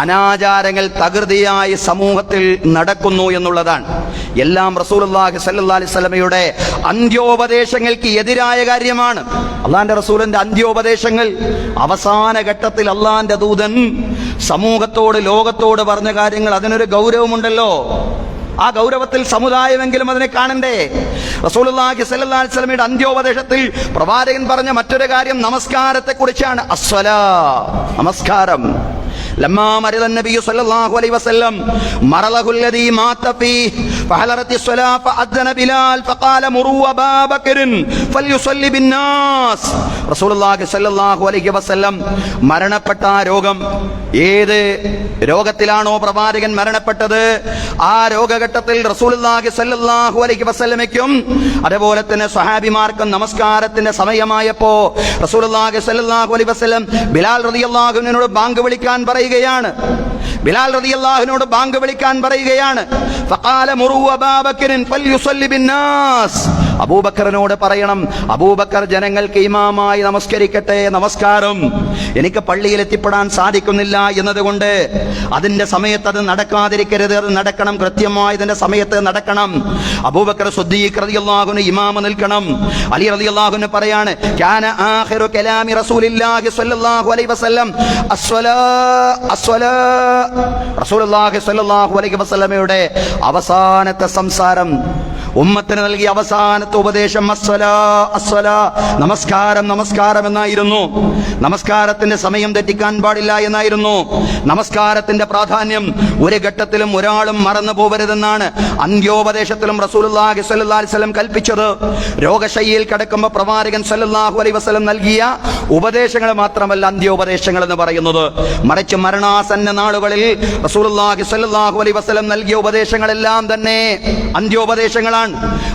അനാചാരങ്ങൾ തകൃതിയായി സമൂഹത്തിൽ നടക്കുന്നു എന്നുള്ളതാണ്. എല്ലാം റസൂലുള്ളാഹി സ്വല്ലല്ലാഹി അലൈഹി വസല്ലമയുടെ അന്ത്യോപദേശങ്ങൾക്ക് എതിരായ കാര്യമാണ്. അള്ളാന്റെ റസൂലിന്റെ അന്ത്യോപദേശങ്ങൾ അവസാന ഘട്ടത്തിൽ അള്ളാന്റെ ദൂതൻ സമൂഹത്തോട്, ലോകത്തോട് പറഞ്ഞ കാര്യങ്ങൾ, അതിനൊരു ഗൗരവമുണ്ടല്ലോ. ആ ഗൗരവത്തിൽ സമുദായമെങ്കിലും അതിനെ കാണണ്ടേ? റസൂലുള്ളാഹി സ്വല്ലല്ലാഹി അലൈഹി വസല്ലമയുടെ അന്ത്യോപദേശത്തിൽ പ്രവാചകൻ പറഞ്ഞ മറ്റൊരു കാര്യം നമസ്കാരത്തെ കുറിച്ചാണ്. അസ്സലാ, നമസ്കാരം. لما مرض النبي صلى الله عليه وسلم مرضه الذي مات فيه فحضرت الصلاة فأذن بلال فقال مروا أبا بكر فليصلي بالناس. റസൂലുള്ളാഹി സ്വല്ലല്ലാഹു അലൈഹി വസല്ലം മരണപ്പെട്ട രോഗം, ഏത് രോഗത്തിലാണോ പ്രവാചകൻ മരണപ്പെട്ടത്, ആ രോഗഘട്ടത്തിൽ റസൂലുള്ളാഹി സ്വല്ലല്ലാഹു അലൈഹി വസല്ലമയ്ക്കും അതുപോലെ തന്നെ സ്വഹാബിമാർക്കും നമസ്കാരത്തിന്റെ സമയമായപ്പോ റസൂലുള്ളാഹി സ്വല്ലല്ലാഹു അലൈഹി വസല്ലം ബിലാൽ റളിയല്ലാഹു അൻഹുവിനോട് ബാങ്ക് വിളിക്കാൻ പറയുകയാണ്. ബിലാൽ റളിയല്ലാഹുവിനോട് ബാങ്ക് വിളിക്കാൻ പറയുകയാണ്. ഫഖാല മുറു അബാ ബക്കറിൻ ഫൽയുസല്ലി ബിന്നാസ്. അബൂബക്കറിനോട് പറയണം, അബൂബക്കർ ജനങ്ങൾക്ക് ഇമാമായി നമസ്കരിക്കട്ടെ. നമസ്കാരം എനിക്ക് പള്ളിയിൽ എത്തിപ്പെടാൻ സാധിക്കുന്നില്ല എന്നതുകൊണ്ട് അതിന്റെ സമയത്ത് അത് നടക്കാതിരിക്കരുത്, അത് നടക്കണം, കൃത്യമായി ഇതിന്റെ സമയത്ത് നടക്കണം. അബൂബക്കർ സിദ്ദീഖ് റളിയല്ലാഹു അൻഹു ഇമാമ നിൽക്കണം. അലി റളിയല്ലാഹു അൻഹു പറയാണ്, കാന ആഖിറു കലാമി റസൂലില്ലാഹി സ്വല്ലല്ലാഹു അലൈഹി വസല്ലം അസ്സലാ അസ്സലാ. റസൂലുള്ളാഹി സ്വല്ലല്ലാഹു അലൈഹി വസല്ലമയുടെ അവസാനത്തെ സംസാരം, ഉമ്മത്തിന് നൽകിയ അവസാനത്തെ ഉപദേശം അസ്സലാ അസ്സലാ, നമസ്കാരം നമസ്കാരം എന്നായിരുന്നു. നമസ്കാരത്തിന്റെ സമയം തെറ്റിക്കാൻ പാടില്ല എന്നായിരുന്നു. നമസ്കാരത്തിന്റെ പ്രാധാന്യം ഒരു ഘട്ടത്തിലും ഒരാളും മറന്നു പോകരുതെന്നാണ് അന്ത്യോപദേശത്തിലും റസൂലുള്ളാഹി സ്വല്ലല്ലാഹി അലൈഹി വസല്ലം കൽപ്പിച്ചത്. രോഗശയ്യയിൽ കിടക്കുമ്പോൾ പ്രവാചകൻ സ്വല്ലല്ലാഹു അലൈഹി വസല്ലം നൽകിയ ഉപദേശങ്ങൾ മാത്രമല്ല അന്ത്യോപദേശങ്ങൾ എന്ന് പറയുന്നത്, മറിച്ച് മരണാസന്ന നാളുകളിൽ റസൂലുള്ളാഹി സ്വല്ലല്ലാഹു അലൈഹി വസല്ലം നൽകിയ ഉപദേശങ്ങളെല്ലാം തന്നെ അന്ത്യോപദേശങ്ങളാണ്.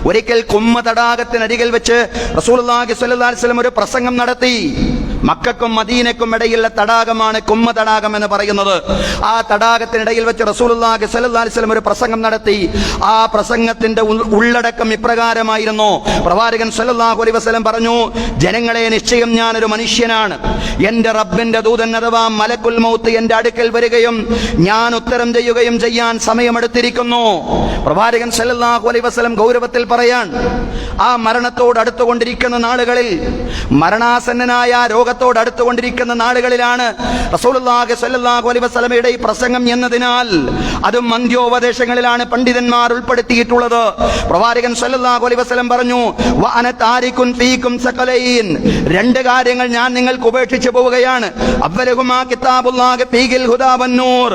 ഒരിക്കൽ കുമ്മ തടാകത്തിനരികിൽ വെച്ച് റസൂലുള്ളാഹി സ്വല്ലല്ലാഹി അലൈഹി വസല്ലം ഒരു പ്രസംഗം നടത്തി. മക്കക്കും മദീനക്കും ഇടയിലുള്ള തടാകമാണ് കുമ്മ തടാകം എന്ന് പറയുന്നത്. ആ തടാകത്തിനിടയിൽ വെച്ച് റസൂലുള്ളാഹി സ്വല്ലല്ലാഹി അലൈഹി വസല്ലം ഒരു പ്രസംഗം നടത്തി. ആ പ്രസംഗത്തിന്റെ ഉള്ളടക്കം ഇപ്രകാരമായിരുന്നു. പ്രവാചകൻ സ്വല്ലല്ലാഹു അലൈഹി വസല്ലം പറഞ്ഞു, ജനങ്ങളെ, നിശ്ചയം ഞാനൊരു മനുഷ്യനാണ്. എന്റെ റബ്ബിന്റെ ദൂതൻ അഥവാ മലക്കുൽ മൗത്ത് എന്റെ അടുക്കൽ വരികയും ഞാൻ ഉത്തരം ചെയ്യുകയും ചെയ്യാൻ സമയമെടുത്തിരിക്കുന്നു. പ്രവാചകൻ സ്വല്ലല്ലാഹു അലൈഹി വസല്ലം ഗൗരവത്തിൽ പറയാൻ, ആ മരണത്തോട് അടുത്തുകൊണ്ടിരിക്കുന്ന നാളുകളിൽ, മരണാസന്നനായ രോഗത്തോട് അടുത്തുകൊണ്ടിരിക്കുന്ന നാളുകളിലാണ് റസൂലുള്ളാഹി സ്വല്ലല്ലാഹു അലൈഹി വസല്ലമയുടെ ഈ പ്രസംഗം എന്നതിനാൽ അതും അന്ത്യോപദേശങ്ങളിലാണ് പണ്ഡിതന്മാർ ഉൾപ്പെടുത്തിയിട്ടുള്ളത്. പ്രവാചകൻ സ്വല്ലല്ലാഹു അലൈഹി വസല്ലം പറഞ്ഞു, വഅന താരികുൻ ഫീകും സഖലൈൻ, രണ്ട് കാര്യങ്ങൾ ഞാൻ നിങ്ങൾക്ക് ഉപേക്ഷിച്ചു പോവുകയാണ്. അവ്വലുഹുമാ കിതാബുല്ലാഹി ഫീഹിൽ ഹുദാ വന്നൂർ,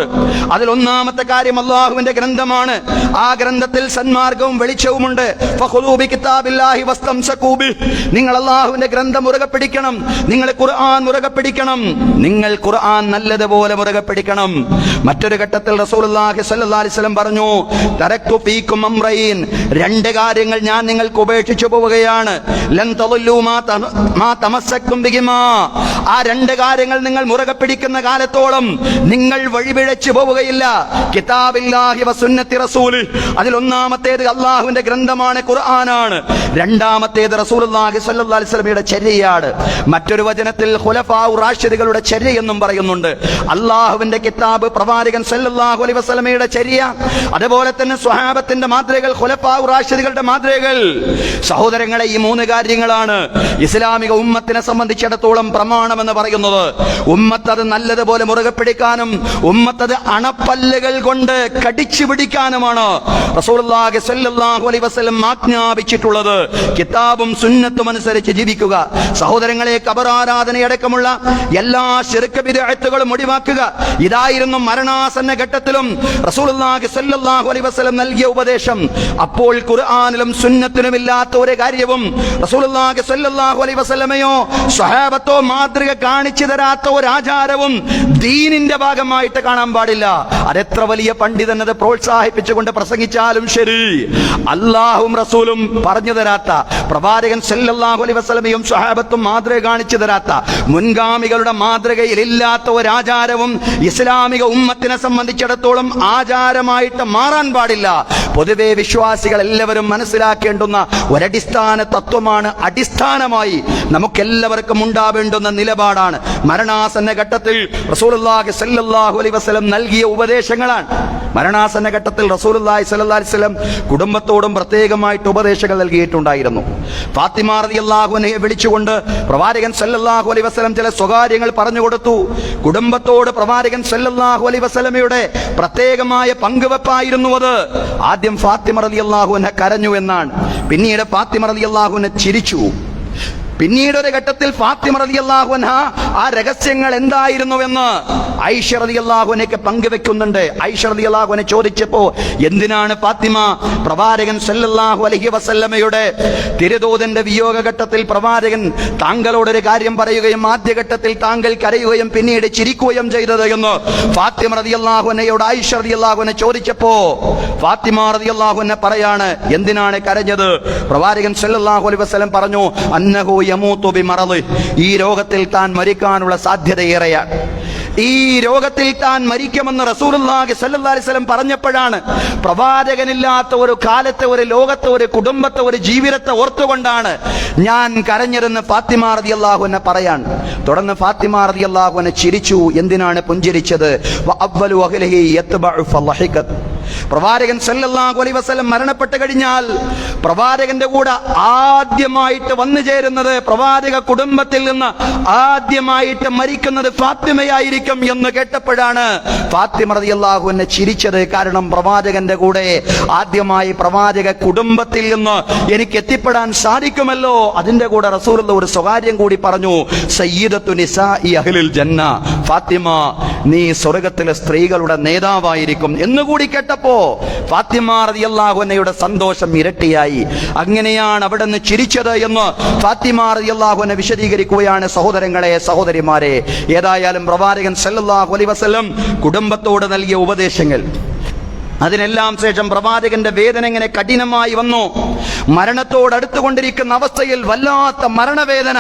അതിൽ ഒന്നാമത്തെ കാര്യം അല്ലാഹുവിന്റെ ഗ്രന്ഥമാണ്. ആ ഗ്രന്ഥത്തിൽ സന്മാർഗവും വെളിച്ചവുമുണ്ട്. ഫഖുദൂ ബികിതാബില്ലാഹി വസ്തംസകൂ ബിഹി, നിങ്ങൾ അല്ലാഹുവിന്റെ ഗ്രന്ഥം മുറുകെ പിടിക്കണം, നിങ്ങൾ ഖുർആൻ മുറുകെ പിടിക്കണം, നിങ്ങൾ ഖുർആൻ നല്ലതുപോലെ മുറുകെ പിടിക്കണം. മറ്റൊരു ഘട്ടത്തിൽ റസൂലുള്ളാഹി സ്വല്ലല്ലാഹി അലൈഹി വസല്ലം പറഞ്ഞു, തറക്തു ഫീകും അംറൈൻ, രണ്ട് കാര്യങ്ങൾ ഞാൻ നിങ്ങൾക്ക് ഉപേക്ഷിച്ചു പോവുകയാണ്. ലൻ തദല്ലു മാ തമസ്സക്തും ബിഹിമാ, ആ രണ്ട് കാര്യങ്ങൾ നിങ്ങൾ മുറുകെ പിടിക്കുന്ന കാലത്തോളം നിങ്ങൾ വഴിപിഴച്ചു പോവുകയില്ല. കിതാബില്ലാഹി വസുന്നത്തി റസൂലി, അതിൽ ഒന്നാമത്തേത് അല്ലാഹുവിന്റെ ഗ്രന്ഥമാണ്, ഖുർആനാണ്. രണ്ടാമത്തേത് റസൂലുള്ളാഹി സ്വല്ലല്ലാഹി അലൈഹി വസല്ലമയുടെ ചര്യയാണ്. മറ്റൊരു വചനത്തിൽ ഖുലഫാഉ റാഷിദുകളുടെ ചര്യ എന്നും പറയുന്നുണ്ട്. അല്ലാഹുവിന്റെ കിതാബ്, പ്രവാചകൻ സ്വല്ലല്ലാഹു അലൈഹി വസല്ലമയുടെ ചര്യ, അതുപോലെ തന്നെ സ്വഹാബത്തിന്റെ മാതൃകകൾ, ഖുലഫാഉ റാഷിദുകളുടെ മാതൃകകൾ. സഹോദരങ്ങളെ, ഈ മൂന്ന് കാര്യങ്ങളാണ് ഇസ്ലാമിക ഉമ്മത്തിനെ സംബന്ധിച്ചിടത്തോളം പ്രമാണമെന്ന് പറയുന്നത്. ഉമ്മത്ത് അത് നല്ലതുപോലെ മുറുകെ പിടിക്കാനും ഉമ്മത്തത് അണപ്പല്ലുകൾ കൊണ്ട് കടിച്ചു പിടിക്കാനുമാണ് റസൂലുള്ളാഹി സ്വല്ലല്ലാഹു അലൈഹി വസല്ലം ആജ്ഞാപിച്ചിട്ടുള്ളത്. കിതാബും സുന്നത്തും അനുസരിച്ച് ജീവിക്കുക. സഹോദരങ്ങളെ, ഖബറാരാധനയടക്കമുള്ള എല്ലാ ശിർക്ക് ബിദ്അത്തുകളും ഒഴിവാക്കുക. ഇതായിരുന്നു മരണാസന്ന ഘട്ടത്തിലും റസൂലുള്ളാഹി സ്വല്ലല്ലാഹു അലൈഹി വസല്ലം നൽകിയ ഉപദേശം. അപ്പോൾ ഖുർആനിലും സുന്നത്തിലും ഇല്ലാത്ത ഒരു കാര്യവും റസൂലുള്ളാഹി സ്വല്ലല്ലാഹു അലൈഹി വസല്ലമയോ സ്വഹാബത്തോ മാതൃക കാണിച്ചു തരാത്ത ഒരു ആചാരവും ദീനിന്റെ ഭാഗമായിട്ട് കാണാൻ പാടില്ല. അതെത്ര വലിയ പണ്ഡിതൻ അത് പ്രോത്സാഹിപ്പിച്ചുകൊണ്ട് പ്രസംഗിച്ചാലും ശരി, അല്ലാഹും റസൂലും പറഞ്ഞു തരാത്ത, പ്രവാചകൻ സല്ലല്ലാഹു അലൈഹി വസല്ലമയും സ്വഹാബത്തും മാതൃക കാണിച്ചു തരാത്ത, മുൻഗാമികളുടെ മാതൃകയിൽ ഇല്ലാത്ത ഒരു ആചാരവും ഇസ്ലാമിക ഉമ്മത്തിനെ സംബന്ധിച്ചിടത്തോളം ആചാരമായിട്ട് മാറാൻ പാടില്ല. പൊതുവെ വിശ്വാസികൾ എല്ലാവരും മനസ്സിലാക്കേണ്ടുന്ന ഒരടിസ്ഥാന തത്വമാണ്, അടിസ്ഥാനമായി നമുക്കെല്ലാവർക്കും ഉണ്ടാവേണ്ടുന്ന നിലപാടാണ്. മരണാസന്ന ഘട്ടത്തിൽ റസൂലുള്ളാഹി സ്വല്ലല്ലാഹു അലൈഹി വസല്ലം നൽകിയ ഉപദേശങ്ങളാണ്. മരണാസന്ന ഘട്ടത്തിൽ റസൂലുള്ളാഹി സ്വല്ലല്ലാഹി അലൈഹി വസല്ലം കുടുംബത്തോടും പ്രത്യേകമായിട്ട് ഉപദേശങ്ങൾ നൽകിയിട്ടുണ്ടായിരുന്നു. ഫാത്തിമ റളിയല്ലാഹു അൻഹയെ വിളിച്ചുകൊണ്ട് പ്രവാചകൻ സല്ലല്ലാഹു അലൈഹി വസല്ലം ചില സ്വകാര്യങ്ങൾ പറഞ്ഞു കൊടുത്തു. കുടുംബത്തോട് പ്രവാചകൻ സല്ലല്ലാഹു അലൈഹി വസല്ലമയുടെ പ്രത്യേകമായ പങ്കുവെപ്പായിരുന്നു അത്. ആദ്യം ഫാത്തിമ റളിയല്ലാഹു അൻഹ കരഞ്ഞു എന്നാണ്, പിന്നീട് ഫാത്തിമ റളിയല്ലാഹു അൻഹ ചിരിച്ചു. പിന്നീട് ഒരു ഘട്ടത്തിൽ ഫാത്തിമ റളിയല്ലാഹു അൻഹ ആ രഹസ്യങ്ങൾ എന്തായിരുന്നുവെന്ന് ഐഷ റളിയല്ലാഹു അൻഹയ്ക്ക് പങ്കുവെക്കുന്നുണ്ട്. ഐഷ റളിയല്ലാഹു അൻഹ ചോദിച്ചപ്പോ, എന്തിനാണ് ഫാത്തിമ പ്രവാചകൻ സല്ലല്ലാഹു അലൈഹി വസല്ലമയുടെ തിരുദൂതന്റെ വിയോഗ ഘട്ടത്തിൽ പ്രവാചകൻ താങ്കളോടൊരു കാര്യം പറയുകയും ആദ്യഘട്ടത്തിൽ താങ്കൾ കരയുകയും പിന്നീട് ചിരിക്കുകയും ചെയ്തത് എന്ന് ഫാത്തിമ റളിയല്ലാഹു അൻഹയോട് ഐഷ റളിയല്ലാഹു അൻഹ ചോദിച്ചപ്പോ ഫാത്തിമ റളിയല്ലാഹു അൻഹ പറയാണ്, എന്തിനാണ് കരഞ്ഞത്? പ്രവാചകൻ സല്ലല്ലാഹു അലൈഹി വസല്ലം പറഞ്ഞു, അന്നഹു യമൂതു ബിമറദി, ഈ രോഗത്തിൽ താൻ മരിക്കാനുള്ള സാധ്യതയേറെയാണ്. ഈ രോഗത്തിൽ താൻ മരിക്കുമെന്ന് റസൂലുള്ളാഹി സ്വല്ലല്ലാഹി അലൈഹി വസല്ലം പറഞ്ഞപ്പോഴാണ് പ്രവാചകനില്ലാത്ത ഒരു കാലത്തെ, ഒരു ലോകത്തെ, ഒരു കുടുംബത്തെ, ഒരു ജീവിതത്തെ ഓർത്തുകൊണ്ടാണ് ഞാൻ കരഞ്ഞതെന്ന് ഫാത്തിമ റളിയല്ലാഹു അൻഹ പറയാൻ. തുടർന്ന് ഫാത്തിമ റളിയല്ലാഹു അൻഹ ചിരിച്ചു. എന്തിനാണ് പുഞ്ചിരിച്ചത്? വഅവ്വലു അഹ്ലിഹി യത്ബഉ ഫളഹിഖത്, പ്രവാചകൻ സല്ലല്ലാഹു അലൈഹി വസല്ലം മരണപ്പെട്ട് കഴിഞ്ഞാൽ പ്രവാചകന്റെ കൂടെ ആദ്യമായിട്ട് വന്നു ചേരുന്നത്, പ്രവാചക കുടുംബത്തിൽ നിന്ന് ആദ്യമായിട്ട് മരിക്കുന്നത് ഫാത്തിമയായിരിക്കും എന്ന് കേട്ടപ്പോഴാണ് ഫാത്തിമ റളിയല്ലാഹു അൻഹ ചിരിച്ചത്. കാരണം പ്രവാചകന്റെ കൂടെ ആദ്യമായി പ്രവാചക കുടുംബത്തിൽ നിന്ന് എനിക്ക് എത്തിപ്പെടാൻ സാധിക്കുമല്ലോ. അതിന്റെ കൂടെ റസൂലുള്ള ഒരു സ്വകാര്യം കൂടി പറഞ്ഞു, സയ്യിദത്തു നിസാഇ അഹ്ലിൽ ജന്ന, ഫാത്തിമ നീ സ്വർഗ്ഗത്തിലെ സ്ത്രീകളുടെ നേതാവായിരിക്കും എന്നുകൂടി കേട്ടപ്പോ ഫാത്തിമ റളിയല്ലാഹു അൻഹയുടെ സന്തോഷം ഇരട്ടിയായി. അങ്ങനെയാണ് അവിടെ നിന്ന് ചിരിച്ചത് എന്ന് ഫാത്തിമ റളിയല്ലാഹു അൻഹ വിശദീകരിക്കുകയാണ്. സഹോദരങ്ങളെ, സഹോദരിമാരെ, ഏതായാലും പ്രവാചകൻ സല്ലല്ലാഹു അലൈഹി വസല്ലം കുടുംബത്തോട് നൽകിയ ഉപദേശങ്ങൾ, അതിനെല്ലാം ശേഷം പ്രവാചകന്റെ വേദന എങ്ങനെ കഠിനമായി വന്നു. മരണത്തോടടുത്തുകൊണ്ടിരിക്കുന്ന അവസ്ഥയിൽ വല്ലാത്ത മരണവേദന,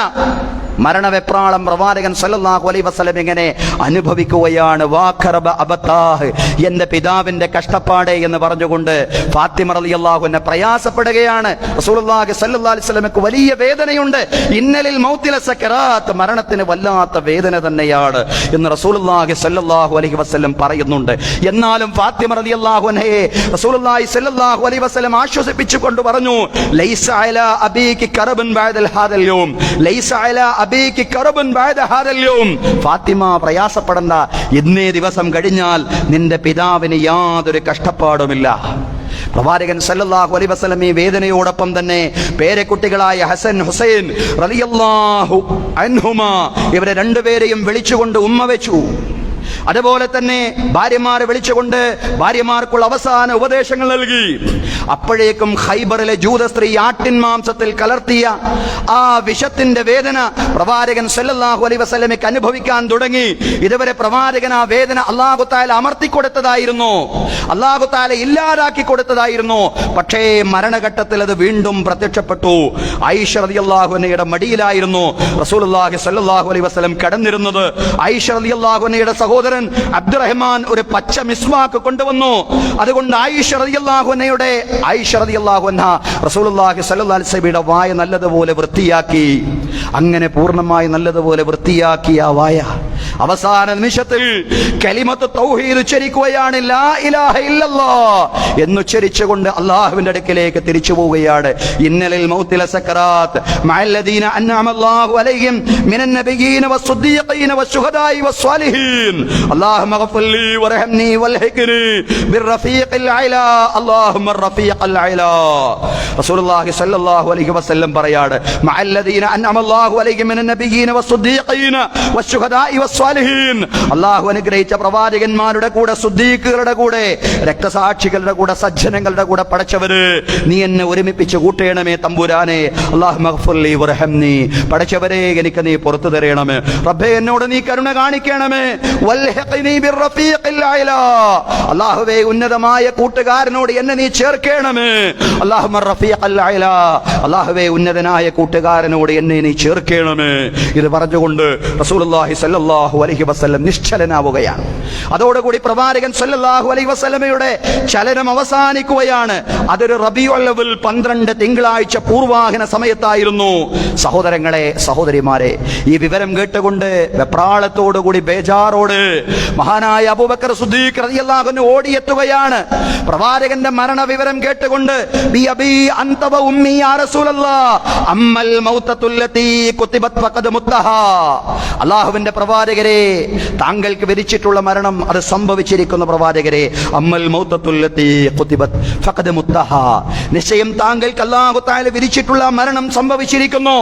മരണവെപ്രാളം പ്രവാചകൻ സല്ലല്ലാഹു അലൈഹി വസല്ലം എങ്ങനെ അനുഭവിക്കുകയാണ്. വാഖറബ അബതാഹ്, എന്റെ പിതാവിന്റെ കഷ്ടപ്പാട് എന്ന് പറഞ്ഞുകൊണ്ട് ഫാത്തിമ റളിയല്ലാഹു അൻഹ പ്രയാസപ്പെടുകയാണ്. റസൂലുള്ളാഹി സല്ലല്ലാഹു അലൈഹി വസല്ലമക്ക് വലിയ വേദനയുണ്ട്. ഇന്നലിൽ മൗതില സക്കറാത്ത്, മരണത്തിന് വല്ലാത്ത വേദന തന്നെയാണ് എന്ന് റസൂലുള്ളാഹി സല്ലല്ലാഹു അലൈഹി വസല്ലം പറയുന്നുണ്ട്. എന്നാലും ഫാത്തിമ റളിയല്ലാഹു അൻഹയെ റസൂലുള്ളാഹി സല്ലല്ലാഹു അലൈഹി വസല്ലം ആശ്വസിപ്പിച്ചുകൊണ്ട് പറഞ്ഞു, ലൈസ അലാ അബീകി കറബുൻ ബഅദൽ ഹാദൽ യൗം, ലൈസ അലാ അബീകി കറബുൻ ബഅദ ഹാദൽ യൗം, ഫാത്തിമ പ്രയാസപ്പെടണ്ട, ഇന്നേ ദിവസം കഴിഞ്ഞാൽ നിന്റെ പിതാവിന് യാതൊരു കഷ്ടപ്പാടുമില്ല. പ്രവാചകൻ സല്ലല്ലാഹു അലൈഹി വസല്ലം ഈ വേദനയോടൊപ്പം തന്നെ പേരക്കുട്ടികളായ ഹസൻ, ഹുസൈൻ റളിയല്ലാഹു അൻഹുമാ, ഇവരെ രണ്ടുപേരെയും വിളിച്ചുകൊണ്ട് ഉമ്മ വെച്ചു. അതുപോലെ തന്നെ ഭാര്യമാരെ വിളിച്ചുകൊണ്ട് ഭാര്യമാർക്കുള്ള അവസാന ഉപദേശങ്ങൾ നൽകി. അപ്പോഴേക്കും ഖൈബറിലെ ജൂത സ്ത്രീ ആട്ടിൻ മാംസത്തിൽ കലർത്തിയ ആ വിഷത്തിന്റെ വേദന പ്രവാചകൻ സല്ലല്ലാഹു അലൈഹി വസല്ലമയ്ക്ക് അനുഭവിക്കാൻ തുടങ്ങി. ഇതുവരെ പ്രവാചകൻ ആ വേദന അല്ലാഹു തആല അമർത്തിക്കൊടുത്തതായിരുന്നു, അല്ലാഹു തആല ഇല്ലാതാക്കി കൊടുത്തതായിരുന്നു. പക്ഷേ മരണഘട്ടത്തിൽ അത് വീണ്ടും പ്രത്യക്ഷപ്പെട്ടു. ആയിഷ റളിയല്ലാഹു അൻഹയുടെ മടിയിലായിരുന്നു റസൂലുള്ളാഹി സ്വല്ലല്ലാഹു അലൈഹി വസല്ലം കിടന്നിരുന്നത്. ആയിഷ റളിയല്ലാഹു അൻഹയുടെ സഹോദരൻ അബ്ദുറഹ്മാൻ ഒരു പച്ച മിസ്വാക്ക് കൊണ്ടുവന്നു. അതുകൊണ്ട് ആയിഷ റളിയല്ലാഹു അൻഹ റസൂലുള്ളാഹി സ്വല്ലല്ലാഹു അലൈഹി വസല്ലമയുടെ വായ നല്ലതുപോലെ വൃത്തിയാക്കി. അങ്ങനെ പൂർണ്ണമായി നല്ലതുപോലെ വൃത്തിയാക്കിയ ആ വായ അവസാന നിമിഷത്തിൽ കലിമത്ത് തൗഹീദ് ഉച്ചരിക്കുകയാണ്, ലാ ഇലാഹ ഇല്ലല്ലാഹ് എന്നുച്ചരിച്ചുകൊണ്ട് അല്ലാഹുവിന്റെ അടുക്കലേക്ക് തിരിച്ചു പോവുകയാണ്. ഇന്നലിൽ മൗതില സക്കറാത്ത് മഅല്ലദീന അൻഅമ അല്ലാഹു അലൈഹിം മിനൻ നബിയ്യീന വസ്സുദ്ദീഖീന വശുഹദാഇ വസ്സാലിഹീൻ അല്ലാഹുമ്മ ഗഫിർലി വർഹംനി വൽഹിഖ്നി ബിർറഫീഖിൽ അലാ അല്ലാഹുമ്മ റഫീഖൽ അലാ. റസൂലുള്ളാഹി സ്വല്ലല്ലാഹു അലൈഹി വസല്ലം പറയാണ്, മഅല്ലദീന അൻഅമ അല്ലാഹു അലൈഹിം മിനൻ നബിയ്യീന വസ്സുദ്ദീഖീന വശുഹദാഇ വസ്സാലിഹീൻ അല്ലാഹു അനുഗ്രഹിച്ച പ്രവാചകന്മാരുടെ കൂടെ, സുദ്ദീഖുകളുടെ കൂടെ, രക്തസാക്ഷികളുടെ കൂടെ, സജ്ജനങ്ങളുടെ കൂടെ പടച്ചവര് നീ എന്നെ ഒരുമിപ്പിച്ച് കൂട്ടേണമേ തമ്പുരാനെ. അല്ലാഹുമ്മ ഗഫിർലി വർഹംനി പടച്ചവരെ എനിക്ക് നീ പുറത്തു തരേണമേ. റബ്ബേ എന്നോട് നീ കരുണ കാണിക്കണമേ. വൽഹിഖ്നി ബിർറഫീഖിൽ അലാ അല്ലാഹുവേ ഉന്നതമായ കൂട്ടുകാരനോട് എന്നെ നീ ചേർക്കണമേ. അല്ലാഹുമ്മ റഫീഖൽ അലാ അല്ലാഹുവേ ഉന്നതനായ കൂട്ടുകാരനോട് എന്നെ നീ ചേർക്കണമേ. ഇത് പറഞ്ഞുകൊണ്ട് റസൂലുള്ളാഹി സ്വല്ലല്ലാഹു അലൈഹി വസല്ലം നിശ്ചലനാവുകയാണ്. അതോടുകൂടി പ്രവാചകൻ സ്വല്ലല്ലാഹു അലൈഹി വസല്ലമയുടെ ചലനം അവസാനിക്കുകയാണ്. അതൊരു റബീഉൽ അവ്വൽ 12 തിങ്കളാഴ്ച പൂർവാഹന സമയത്തായിരുന്നു. സഹോദരങ്ങളെ, സഹോദരിമാരെ, ഈ വിവരം കേട്ടുകൊണ്ട് വെപ്രാളത്തോടുകൂടി ബേജാറോട് മഹാനായ അബൂബക്കർ സിദ്ദീഖ് റളിയല്ലാഹു അൻഹു ഓടിയെത്തുകയാണ്. പ്രവാചകന്റെ മരണ വിവരം കേട്ടുകൊണ്ട് ബി അബീ അൻത വ ഉമ്മി യാ റസൂലല്ലാഹ് അമ്മൽ മൗതത്തുല്ലതി കുതിബത് ഫഖദ് മുത്തഹാ. അല്ലാഹുവിന്റെ പ്രവാചകരെ, താങ്കൾക്ക് വിധിച്ചിട്ടുള്ള മരണം അത് സംഭവിച്ചിരിക്കുന്ന പ്രവാചകരെ. അമ്മൽ മൗതത്തുല്ലതി കുതിബത് ഫഖദ് മുത്തഹാ, നിശ്ചയം താങ്കൾക്ക് അല്ലാഹു തആല വിധിച്ചിട്ടുള്ള മരണം സംഭവിച്ചിരിക്കുന്നു.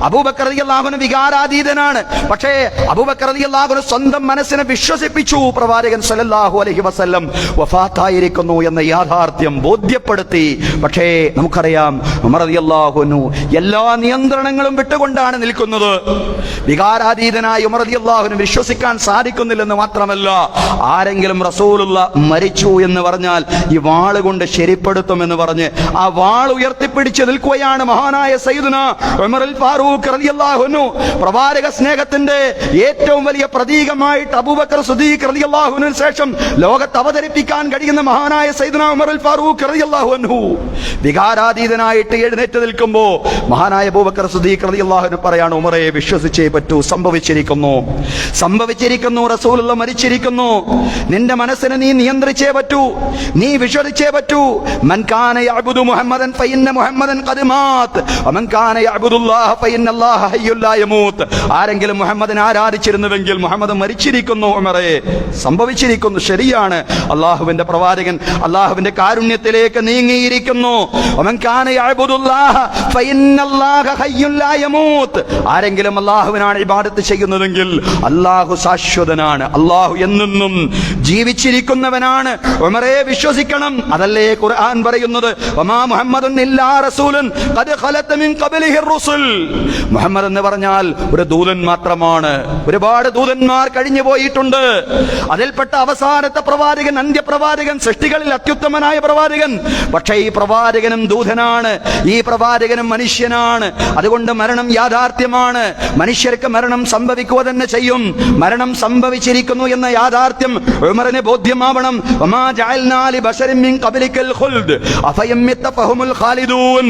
അബൂബക്കർ റളിയല്ലാഹു അൻഹു വികാരാതീതനാണ്. പക്ഷേ അബൂബക്കർ റളിയല്ലാഹു അൻഹു സ്വന്തം മനസ്സിനെ വിശ്വസിപ്പിച്ചു. പ്രവാചകൻ സല്ലല്ലാഹു അലൈഹി വസല്ലം വഫാത്തായിരിക്കുന്നു എന്ന യാഥാർത്ഥ്യം ബോധ്യപ്പെടുത്തി. പക്ഷേ നമുക്കറിയാം ഉമർ റളിയല്ലാഹു അൻഹു എല്ലാ നിയന്ത്രണങ്ങളും വിട്ടുകൊണ്ടാണ് നിൽക്കുന്നത്. വികാരാതീതനായ ഉമർ റളിയല്ലാഹു അൻഹു വിശ്വസിക്കാൻ സാധിക്കുന്നില്ലെന്ന് മാത്രമല്ല, ആരെങ്കിലും റസൂലുള്ള മരിച്ചു എന്ന് പറഞ്ഞാൽ ഈ വാള് കൊണ്ട് ശരിപ്പെടുത്തുമെന്ന് പറഞ്ഞ് ആ വാൾ ഉയർത്തിപ്പിടിച്ച് നിൽക്കുകയാണ് മഹാനായ സയ്യിദുനാ ഉമർ അൽ ഫാറൂഖ് റളിയല്ലാഹു അൻഹു. പ്രവാചക സ്നേഹത്തിന്റെ ഏറ്റവും വലിയ പ്രതീകമായിട്ട് അബൂബക്കർ സിദ്ദീഖ് റളിയല്ലാഹു അൻഹുവിന് ശേഷം ലോകത്ത് അവതരിപ്പിക്കാൻ കഴിയുന്ന മഹാനായ സയ്യിദുനാ ഉമർ അൽ ഫാറൂഖ് റളിയല്ലാഹു അൻഹു വികാരാതീതനായിട്ട് എഴുന്നേറ്റ് നിൽക്കുമ്പോൾ മഹാനായ അബൂബക്കർ സിദ്ദീഖ് റളിയല്ലാഹു അൻഹു പറയാണ്, ഉമറെ വിശ്വസിച്ചേ പറ്റൂ, സംഭവിച്ചിരിക്കുന്നു, റസൂലുള്ള മരിച്ചിരിക്കുന്നു. നിന്റെ മനസ്സിനെ നീ നിയന്ത്രിച്ചേ പറ്റൂ, നീ വിശ്വസിച്ചേ പറ്റൂ. മൻ കാന യഅ്ബുദു മുഹമ്മദൻ ഫഇന്ന മുഹമ്മദൻ ഖദ് മാത് വമൻ കാന യഅ്ബുദുല്ലാഹ ഫഇന്നല്ലാഹ ഹയ്യുൻ ലാ യമൂത്. ആരെങ്കിലും മുഹമ്മദിനെ ആരാധിച്ചിരുന്നുവെങ്കിൽ മുഹമ്മദ് മരിച്ചിരിക്കുന്നു. ഉമറേ, സംഭവിച്ചിരിക്കുന്നു, ശരിയാണ്. അല്ലാഹുവിന്റെ പ്രവാചകൻ അല്ലാഹുവിന്റെ കാരുണ്യത്തിലേക്ക് നീങ്ങിയിരിക്കുന്നു. വമൻ കാന യഅ്ബുദുല്ലാഹ ഫഇന്നല്ലാഹ ഹയ്യുൻ ലാ യമൂത്. ആരെങ്കിലും അല്ലാഹുവിനാണ് ഇബാദത്ത് ചെയ്യുന്നതെങ്കിൽ അല്ലാഹു ശാശ്വതനാണ്, അല്ലാഹു എന്നെന്നും ജീവിച്ചിരിക്കുന്നവനാണ്. ഉമറേ, വിശ്വസിക്കണം. അതല്ലേ ഖുർആൻ പറയുന്നത്, വമാ മുഹമ്മദുൻ ഇല്ലാ റസൂലുൻ ഖദ് ഖലത മിൻ ഖബ്ലിഹി റുസുൽ. മുഹമ്മദ് എന്ന് പറഞ്ഞാൽ ഒരു ദൂതൻ മാത്രമാണ്. ഒരുപാട് ദൂതന്മാർ കഴിഞ്ഞു പോയിട്ടുണ്ട്. അതിൽപ്പെട്ട അവസാനത്തെ പ്രവാചകൻ, അന്ത്യപ്രവാചകൻ, സൃഷ്ടികളിൽ അത്യുത്തമനായ പ്രവാചകൻ. പക്ഷേ ഈ പ്രവാചകനും ദൂതനാണ്, ഈ പ്രവാചകനും മനുഷ്യനാണ്. അതുകൊണ്ട് മരണം യാഥാർത്ഥ്യമാണ്. മനുഷ്യർക്ക് മരണം സംഭവിക്കുക തന്നെ ചെയ്യും. മരണം സംഭവിച്ചിരിക്കുന്നു എന്ന യാഥാർത്ഥ്യം ഉമറിന് ബോധ്യമാവണം. വമാ ജഅൽനാ ലിബശരിൻ മിൻ ഖബ്ലിക്കൽ ഖുൽദ് അഫയമ്മിത ഫഹുമുൽ ഖാലിദൂൻ.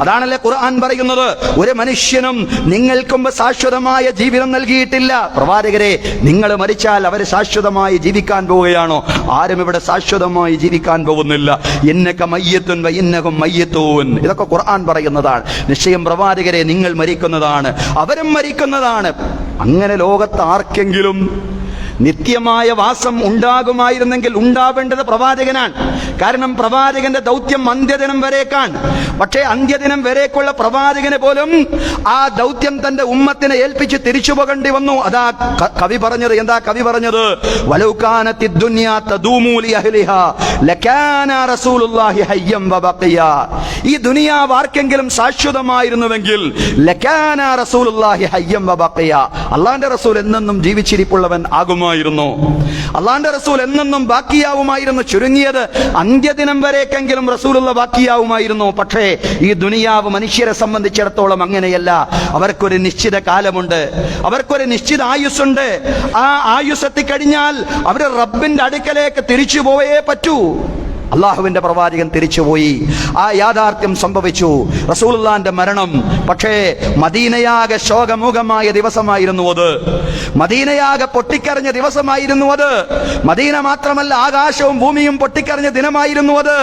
അതാണല്ലേ ഖുർആൻ പറയുന്നത്, ഒരു മനുഷ്യനും നിങ്ങൾക്ക് മുമ്പ് ശാശ്വതമായ ജീവിതം നൽകിയിട്ടില്ല. പ്രവാചകരെ, നിങ്ങൾ മരിച്ചാൽ അവർ ശാശ്വതമായി ജീവിക്കാൻ പോവുകയാണോ? ആരും ഇവിടെ ശാശ്വതമായി ജീവിക്കാൻ പോകുന്നില്ല. ഇന്നക മയ്യിത്തുൻ വ ഇന്നഹും മയ്യിത്തൂൻ. ഇതൊക്കെ ഖുർആൻ പറയുന്നതാണ്. നിശ്ചയം പ്രവാചകരെ, നിങ്ങൾ മരിക്കുന്നതാണ്, അവരും മരിക്കുന്നതാണ്. അങ്ങനെ ലോകത്ത് ആർക്കെങ്കിലും നിത്യമായ വാസം ഉണ്ടാകുമായിരുന്നെങ്കിൽ ഉണ്ടാവേണ്ടത് പ്രവാചകനാണ്. കാരണം പ്രവാചകന്റെ ദൗത്യം അന്ത്യദിനം വരേക്കാണ്. പക്ഷേ അന്ത്യദിനം വരേക്കുള്ള പ്രവാചകന് പോലും ആ ദൗത്യം തന്റെ ഉമ്മത്തിനെ ഏൽപ്പിച്ച് തിരിച്ചു പോകേണ്ടി വന്നു. അതാ കവി പറഞ്ഞത്. എന്താ കവി പറഞ്ഞത്? വലൗ കാനത്തിദ് ദുനിയാ തദൂമു ലി അഹ്ലിഹാ ലകാന റസൂലുള്ളാഹി ഹയ്യം വബഖിയ. ഈ ദുനിയാവ് ആർക്കെങ്കിലും ശാശ്വതമായിരുന്നുവെങ്കിൽ ലകാന റസൂലുള്ളാഹി ഹയ്യം വബഖിയ, അല്ലാഹുവിന്റെ റസൂൽ എന്നെന്നും ജീവിച്ചിരിപ്പുള്ളവൻ ആകുമായിരുന്നു. അല്ലാഹുവിന്റെ റസൂൽ എന്നെന്നും ബാക്കിയാവുമായിരുന്നു. ചുരുങ്ങിയത് അന്ത്യദിനം വരേക്കെങ്കിലും റസൂലുള്ള ബാക്കിയാവുമായിരുന്നു. പക്ഷേ ഈ ദുനിയാവ് മനുഷ്യരെ സംബന്ധിച്ചിടത്തോളം അങ്ങനെയല്ല. അവർക്കൊരു നിശ്ചിത കാലമുണ്ട്, അവർക്കൊരു നിശ്ചിത ആയുസ്സുണ്ട്. ആ ആയുസ് എത്തിക്കഴിഞ്ഞാൽ അവർ റബ്ബിന്റെ അടുക്കലേക്ക് തിരിച്ചു പോയേ പറ്റൂ. അള്ളാഹുവിന്റെ പ്രവാചകൻ തിരിച്ചുപോയി. ആ യാഥാർത്ഥ്യം സംഭവിച്ചു. റസൂലുള്ളാഹിന്റെ മരണം പക്ഷേ മദീനയാകെ ശോകമുഖമായ ദിവസമായിരുന്നു അത്. മദീനയാകെ പൊട്ടിക്കരഞ്ഞ ദിവസമായിരുന്നു അത്. മദീന മാത്രമല്ല, ആകാശവും ഭൂമിയും പൊട്ടിക്കരഞ്ഞ ദിനമായിരുന്നു അത്.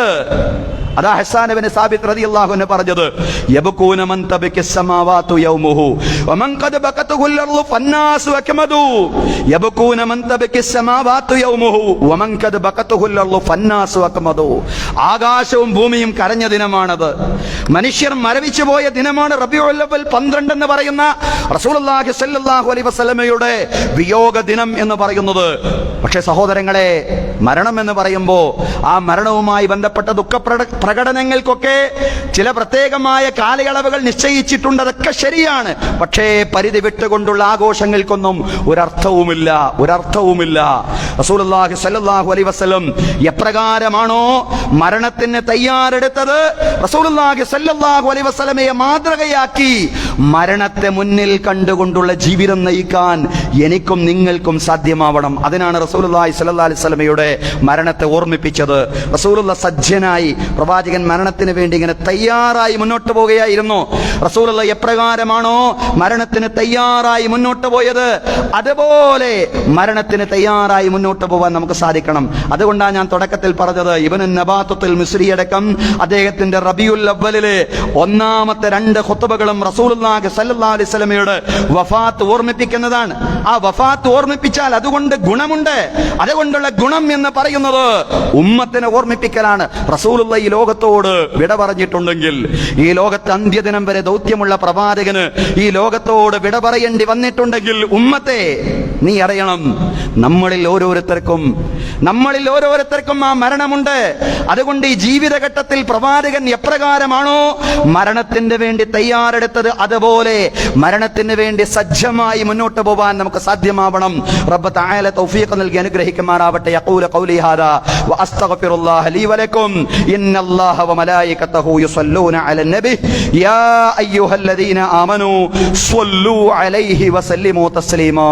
അതാ ഹസ്സാൻ ഇബ്നു സാബിത്ത് റളിയല്ലാഹു അൻഹു പറഞ്ഞത്, യബ്കൂന മൻ തബകിസ് സമാവാതു യൗമുഹു വമൻ ഖദ ബഖതുൽ അർളു ഫന്നാസു അക്മദു. യബ്കൂന മൻ തബകിസ് സമാവാതു യൗമുഹു വമൻ ഖദ ബഖതുൽ അർളു ഫന്നാസു അക്മദു. ആകാശവും ഭൂമിയും കരഞ്ഞ ദിനമാണത്. മനുഷ്യർ മരവിച്ചു പോയ ദിനമാണ് റബീഉൽ അവ്വൽ 12 എന്ന് പറയുന്ന റസൂലുള്ളാഹി സ്വല്ലല്ലാഹു അലൈഹി വസല്ലമയുടെ വിയോഗ ദിനം എന്ന് പറയുന്നത്. പക്ഷേ സഹോദരങ്ങളെ, മരണം എന്ന് പറയുമ്പോൾ ആ മരണവുമായി ബന്ധപ്പെട്ട ദുഃഖ പ്രകടനങ്ങൾക്കൊക്കെ ചില പ്രത്യേകമായ കാലയളവുകൾ നിശ്ചയിച്ചിട്ടുണ്ട്. അതൊക്കെ ശരിയാണ്. പക്ഷേ പരിധി വിട്ടുകൊണ്ടുള്ള ആഘോഷങ്ങൾക്കൊന്നും ഒരർത്ഥവുമില്ല, ഒരർത്ഥവുമില്ല. റസൂലുള്ളാഹി സ്വല്ലല്ലാഹു അലൈഹി വസല്ലം എപ്രകാരമാണോ മരണത്തിന് തയ്യാറെടുത്തത്, റസൂലുള്ളാഹി സ്വല്ലല്ലാഹു അലൈഹി വസല്ലമയെ മാതൃകയാക്കി മരണത്തെ മുന്നിൽ കണ്ടുകൊണ്ടുള്ള ജീവിതം നയിക്കാൻ എനിക്കും നിങ്ങൾക്കും സാധ്യമാവണം. അതിനാണ് റസൂലുള്ളാഹി സ്വല്ലല്ലാഹു അലൈഹി വസല്ലമയുടെ മരണത്തെ ഓർമ്മിപ്പിച്ചത്. റസൂലുള്ള സജ്ജനായി, പ്രവാചകൻ മരണത്തിന് വേണ്ടി ഇങ്ങനെ തയ്യാറായി മുന്നോട്ട് പോവുകയായിരുന്നു. റസൂലുള്ള എപ്രകാരമാണോ മരണത്തിന് തയ്യാറായി മുന്നോട്ട് പോയത്, അതുപോലെ മരണത്തിന് തയ്യാറായി മുന്നോട്ട് പോകാൻ നമുക്ക് സാധിക്കണം. അതുകൊണ്ടാണ് ഞാൻ തുടക്കത്തിൽ പറഞ്ഞത്, ഇബ്നു നബാത്തുൽ മിസ്രി അടക്കം അദ്ദേഹത്തിന്റെ റബീഉൽ അവ്വലിലെ ഒന്നാമത്തെ 2 ഖുത്ബകളും റസൂലുള്ളാഹി സ്വല്ലല്ലാഹു അലൈഹി വസല്ലമയുടെ വഫാത്ത് ഓർമ്മിപ്പിക്കുന്നതാണ്. ആ വഫാത്ത് ഓർമ്മിപ്പിച്ചാൽ അതുകൊണ്ട് ഗുണമുണ്ട്. അതുകൊണ്ടുള്ള ഗുണം എന്ന് പറയുന്നത് ഉമ്മത്തിനെ ഓർമ്മിപ്പിക്കലാണ്. റസൂലുള്ള ഈ ലോകത്തോട് വിട പറഞ്ഞിട്ടുണ്ടെങ്കിൽ, ഈ ലോകത്ത് അന്ത്യദിനം വരെ ദൗത്യമുള്ള പ്രവാചകന് ഈ ലോകത്തോട് വിട പറയേണ്ടി വന്നിട്ടുണ്ടെങ്കിൽ, ഉമ്മത്തെ നീ അറിയണം, നമ്മളിൽ ഓരോരുത്തർക്കും ആ മരണമുണ്ട്. അതുകൊണ്ട് ഈ ജീവിതഘട്ടത്തിൽ പ്രവാചകൻ എപ്രകാരമാണോ മരണത്തിന് വേണ്ടി തയ്യാറെടുത്തത്, അതുപോലെ മരണത്തിന് വേണ്ടി സജ്ജമായി മുന്നോട്ട് പോകാൻ നമുക്ക് സാധ്യമാവണം. റബ്ബ് തആല തൗഫീഖ് നൽകി അനുഗ്രഹിക്കുമാറാവട്ടെ. യഖൂലു ഖൗലി ഹാദാ വഅസ്തഗ്ഫിറുല്ലാഹ ലീ വലക്കും. ഇന്നല്ലാഹ വമലായികതഹു യുസല്ലൂന അലൻ നബി യാ അയ്യുഹല്ലദീന ആമനൂ സ്വല്ലൂ അലൈഹി വസല്ലിമൂ തസ്ലീമാ.